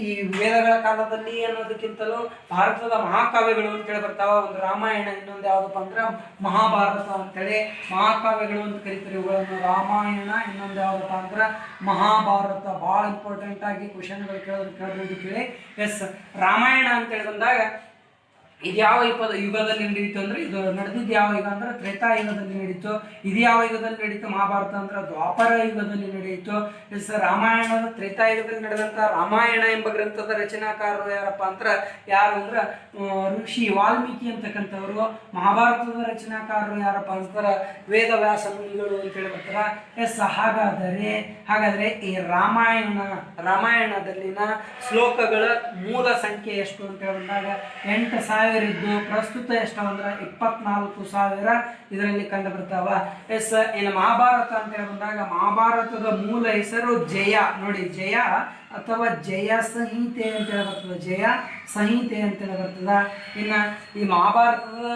S1: ಈ ವೇದಗಳ ಕಾಲದಲ್ಲಿ ಅನ್ನೋದಕ್ಕಿಂತಲೂ ಭಾರತದ ಮಹಾಕಾವ್ಯಗಳು ಅಂತೇಳಿ ಬರ್ತಾವ. ಒಂದು ರಾಮಾಯಣ, ಇನ್ನೊಂದು ಯಾವ್ದಪ್ಪ ಅಂದ್ರೆ ಮಹಾಭಾರತ ಅಂತೇಳಿ ಮಹಾಕಾವ್ಯಗಳು ಅಂತ ಕರೀತಾರೆ ಇವುಗಳನ್ನು. ರಾಮಾಯಣ, ಇನ್ನೊಂದು ಯಾವ್ದಪ್ಪ ಅಂದ್ರೆ ಮಹಾಭಾರತ. ಬಹಳ ಇಂಪಾರ್ಟೆಂಟ್ ಆಗಿ ಕ್ವಶನ್ಗಳು ಕೇಳೋದು ಕೇಳಿ. ಎಸ್ ರಾಮಾಯಣ ಅಂತೇಳಿ ಬಂದಾಗ ಇದು ಯಾವ ಯುಗದಲ್ಲಿ ನಡೀತು ಅಂದ್ರೆ ಇದು ನಡೆದಿದ್ದು ಯಾವ ಯುಗ ಅಂದ್ರೆ ತ್ರೇತಾಯುಗದಲ್ಲಿ ನಡೀತು. ಇದು ಯಾವ ಯುಗದಲ್ಲಿ ನಡೀತು? ಮಹಾಭಾರತ ಅಂದ್ರೆ ದ್ವಾಪರ ಯುಗದಲ್ಲಿ ನಡೆಯಿತು. ಎಸ್ ರಾಮಾಯಣದ ತ್ರೇತಾಯುಗದಲ್ಲಿ ನಡೆದಂತ ರಾಮಾಯಣ ಎಂಬ ಗ್ರಂಥದ ರಚನಾಕಾರರು ಯಾರಪ್ಪ ಅಂದ್ರೆ ಋಷಿ ವಾಲ್ಮೀಕಿ ಅಂತಕ್ಕಂಥವ್ರು. ಮಹಾಭಾರತದ ರಚನಾಕಾರರು ಯಾರಪ್ಪ ಅಂತಾರ ವೇದವ್ಯಾಸ ಮುನಿಗಳು ಅಂತೇಳಿ ಬರ್ತಾರ. ಎಸ್ ಹಾಗಾದ್ರೆ ಈ ರಾಮಾಯಣದಲ್ಲಿನ ಶ್ಲೋಕಗಳ ಮೂಲ ಸಂಖ್ಯೆ ಎಷ್ಟು ಅಂತ ಹೇಳಿದಾಗ 8,000 ಇದ್ದು ಪ್ರಸ್ತುತ ಎಷ್ಟು ಅಂದ್ರೆ 24,000 ಇದರಲ್ಲಿ ಕಂಡು ಬರ್ತಾವ. ಎಸ್ ಇನ್ನು ಮಹಾಭಾರತ ಅಂತ ಹೇಳಿ ಬಂದಾಗ ಮಹಾಭಾರತದ ಮೂಲ ಹೆಸರು ಜಯ. ನೋಡಿ, ಜಯ ಅಥವಾ ಜಯ ಸಂಹಿತೆ ಅಂತೇಳಿ ಬರ್ತದೆ. ಜಯ ಸಂಹಿತೆ ಅಂತೇಳಿ ಬರ್ತದ. ಇನ್ನು ಈ ಮಹಾಭಾರತದ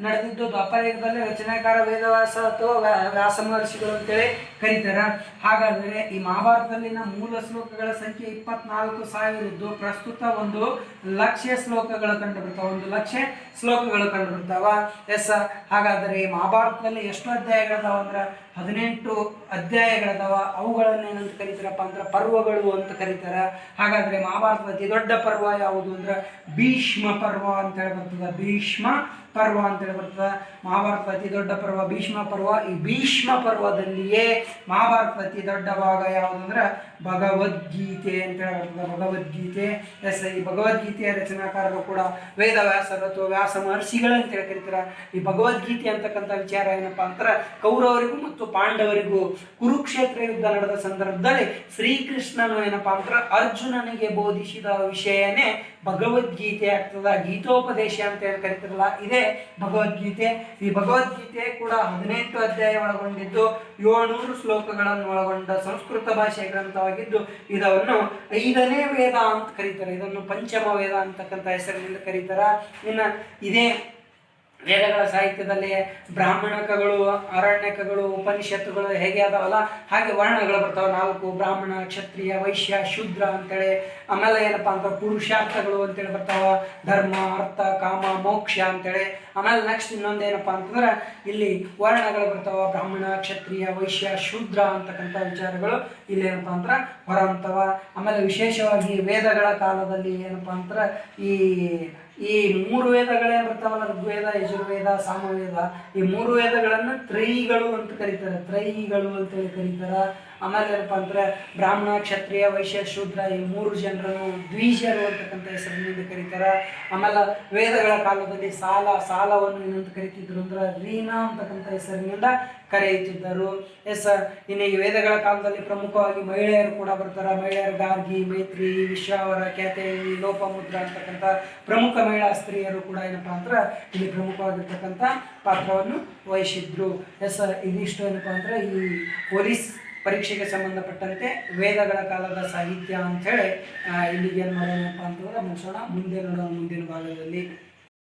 S1: ನಡೆದಿದ್ದು ದ್ವಾಪರಯುಗದಲ್ಲಿ ರಚನಾಕಾರ ವೇದವ್ಯಾಸ ಅಥವಾ ವ್ಯಾಸ ಮಹರ್ಷಿಗಳು ಅಂತೇಳಿ ಕರೀತಾರ. ಹಾಗಾದರೆ ಈ ಮಹಾಭಾರತದಲ್ಲಿನ ಮೂಲ ಶ್ಲೋಕಗಳ ಸಂಖ್ಯೆ 24,000 ಇದ್ದು ಪ್ರಸ್ತುತ 1,00,000 ಶ್ಲೋಕಗಳು ಕಂಡು ಬರ್ತಾವ. 1,00,000 ಶ್ಲೋಕಗಳು ಕಂಡು ಬರ್ತಾವ. ಎಸ್ ಹಾಗಾದರೆ ಈ ಮಹಾಭಾರತದಲ್ಲಿ ಎಷ್ಟು ಅಧ್ಯಾಯಗಳದಾವ ಅಂದ್ರೆ 18 ಅಧ್ಯಾಯಗಳದಾವ. ಅವುಗಳನ್ನು ಏನಂತ ಕರೀತಾರಪ್ಪ ಅಂದ್ರೆ ಪರ್ವಗಳು ಅಂತ ಕರೀತಾರ. ಹಾಗಾದ್ರೆ ಮಹಾಭಾರತದ ಅತಿ ದೊಡ್ಡ ಪರ್ವ ಯಾವುದು ಅಂದ್ರೆ ಭೀಷ್ಮ ಪರ್ವ ಅಂತೇಳಿ ಬರ್ತದ. ಭೀಷ್ಮ ಪರ್ವ ಅಂತೇಳಿ ಬರ್ತದ. ಮಹಾಭಾರತದ ಅತಿ ದೊಡ್ಡ ಪರ್ವ ಭೀಷ್ಮ ಪರ್ವ. ಈ ಭೀಷ್ಮ ಪರ್ವದಲ್ಲಿಯೇ ಮಹಾಭಾರತದ ಅತಿ ದೊಡ್ಡ ಭಾಗ ಯಾವುದಂದ್ರೆ ಭಗವದ್ಗೀತೆ ಅಂತೇಳಿ ಬರ್ತದೆ. ಭಗವದ್ಗೀತೆ. ಎಸ್ ಈ ಭಗವದ್ಗೀತೆಯ ರಚನಾಕಾರರು ಕೂಡ ವೇದವ್ಯಾಸರು ಅಥವಾ ವ್ಯಾಸ ಮಹರ್ಷಿಗಳು ಅಂತೇಳಿ ಕರೀತಾರ. ಈ ಭಗವದ್ಗೀತೆ ಅಂತಕ್ಕಂಥ ವಿಚಾರ ಏನಪ್ಪಾ ಅಂದ್ರೆ ಕೌರವರಿಗೂ ಮತ್ತು ಪಾಂಡವರಿಗೂ ಕುರುಕ್ಷೇತ್ರ ಯುದ್ಧ ನಡೆದ ಸಂದರ್ಭದಲ್ಲಿ ಶ್ರೀಕೃಷ್ಣನು ಏನಪ್ಪಾ ಅಂದ್ರೆ ಅರ್ಜುನನಿಗೆ ಬೋಧಿಸಿದ ವಿಷಯನೇ ಭಗವದ್ಗೀತೆ ಆಗ್ತದ. ಗೀತೋಪದೇಶ ಅಂತ ಹೇಳಿ ಕರೀತಾರಲ್ಲ, ಇದೇ ಭಗವದ್ಗೀತೆ. ಈ ಭಗವದ್ಗೀತೆ ಕೂಡ 18 ಅಧ್ಯಾಯ ಒಳಗೊಂಡಿದ್ದು 700 ಶ್ಲೋಕಗಳನ್ನು ಒಳಗೊಂಡ ಸಂಸ್ಕೃತ ಭಾಷೆಯ ಗ್ರಂಥವಾಗಿದ್ದು ಇದನ್ನು 5ನೇ ವೇದ ಅಂತ ಕರೀತಾರೆ. ಇದನ್ನು ಪಂಚಮ ವೇದ ಅಂತಕ್ಕಂಥ ಹೆಸರಿನಿಂದ ಕರೀತಾರ. ಇನ್ನು ಇದೇ ವೇದಗಳ ಸಾಹಿತ್ಯದಲ್ಲಿ ಬ್ರಾಹ್ಮಣಕಗಳು, ಅರಣ್ಯಕಗಳು, ಉಪನಿಷತ್ತುಗಳು ಹೇಗೆ ಅದಾವಲ್ಲ ಹಾಗೆ ವರ್ಣಗಳು ಬರ್ತಾವೆ 4. ಬ್ರಾಹ್ಮಣ, ಕ್ಷತ್ರಿಯ, ವೈಶ್ಯ, ಶೂದ್ರ ಅಂತೇಳಿ. ಆಮೇಲೆ ಏನಪ್ಪಾ ಅಂತ ಪುರುಷಾರ್ಥಗಳು ಅಂತೇಳಿ ಬರ್ತಾವ. ಧರ್ಮ, ಅರ್ಥ, ಕಾಮ, ಮೋಕ್ಷ ಅಂತೇಳಿ. ಆಮೇಲೆ ನೆಕ್ಸ್ಟ್ ಇನ್ನೊಂದೇನಪ್ಪಾ ಅಂತಂದ್ರೆ ಇಲ್ಲಿ ವರ್ಣಗಳು ಬರ್ತಾವ. ಬ್ರಾಹ್ಮಣ, ಕ್ಷತ್ರಿಯ, ವೈಶ್ಯ, ಶೂದ್ರ ಅಂತಕ್ಕಂಥ ವಿಚಾರಗಳು ಇಲ್ಲಿ ಏನಪ್ಪಾ ಅಂದ್ರೆ ಹೊರಹೊಮ್ಮತಾವ. ಆಮೇಲೆ ವಿಶೇಷವಾಗಿ ವೇದಗಳ ಕಾಲದಲ್ಲಿ ಏನಪ್ಪಾ ಅಂದ್ರೆ ಈ 3 ವೇದಗಳೇ ಬರ್ತಾವಲ್ಲ, ಋಗ್ವೇದ, ಯಜುರ್ವೇದ, ಸಾಮವೇದ. ಈ 3 ವೇದಗಳನ್ನು ತ್ರೈಗಳು ಅಂತ ಕರೀತಾರೆ. ತ್ರೈಗಳು ಅಂತೇಳಿ ಕರೀತಾರ. ಆಮೇಲೆ ಏನಪ್ಪಾ ಅಂದ್ರೆ ಬ್ರಾಹ್ಮಣ, ಕ್ಷತ್ರಿಯ, ವೈಶ್ಯ, ಶೂದ್ರ ಈ 3 ಜನರನ್ನು ದ್ವಿಜರು ಅಂತಕ್ಕಂಥ ಹೆಸರಿನಿಂದ ಕರೀತಾರ. ಆಮೇಲೆ ವೇದಗಳ ಕಾಲದಲ್ಲಿ ಸಾಲವನ್ನು ಏನಂತ ಕರೀತಿದ್ರು ಅಂದ್ರೆ ರೀನ ಅಂತಕ್ಕಂಥ ಹೆಸರಿನಿಂದ ಕರೆಯುತ್ತಿದ್ದರು. ಎಸ್ ಇನ್ನು ಈ ವೇದಗಳ ಕಾಲದಲ್ಲಿ ಪ್ರಮುಖವಾಗಿ ಮಹಿಳೆಯರು ಕೂಡ ಬರ್ತಾರೆ. ಮಹಿಳೆಯರು ಗಾರ್ಗಿ, ಮೈತ್ರಿ, ವಿಶ್ವಾವರ, ಕ್ಯಾತೇಯಿ, ಲೋಪಮುದ್ರ ಅಂತಕ್ಕಂಥ ಪ್ರಮುಖ ಮಹಿಳಾ ಸ್ತ್ರೀಯರು ಕೂಡ ಏನಪ್ಪಾ ಅಂದ್ರೆ ಇಲ್ಲಿ ಪ್ರಮುಖವಾಗಿರ್ತಕ್ಕಂಥ ಪಾತ್ರವನ್ನು ವಹಿಸಿದ್ರು. ಎಸ್ ಇದಿಷ್ಟು ಏನಪ್ಪಾ ಅಂದ್ರೆ ಈ ಪೊಲೀಸ್ ಪರೀಕ್ಷೆಗೆ ಸಂಬಂಧಪಟ್ಟಂತೆ ವೇದಗಳ ಕಾಲದ ಸಾಹಿತ್ಯ ಅಂತ ಹೇಳಿ ಇಲ್ಲಿಗೆ ಏನು ಮಾಡೋಣಪ್ಪ ಅಂತಂದ್ರೆ ಮುಗಿಸೋಣ. ಮುಂದೆ ನೋಡೋಣ ಮುಂದಿನ ಭಾಗದಲ್ಲಿ.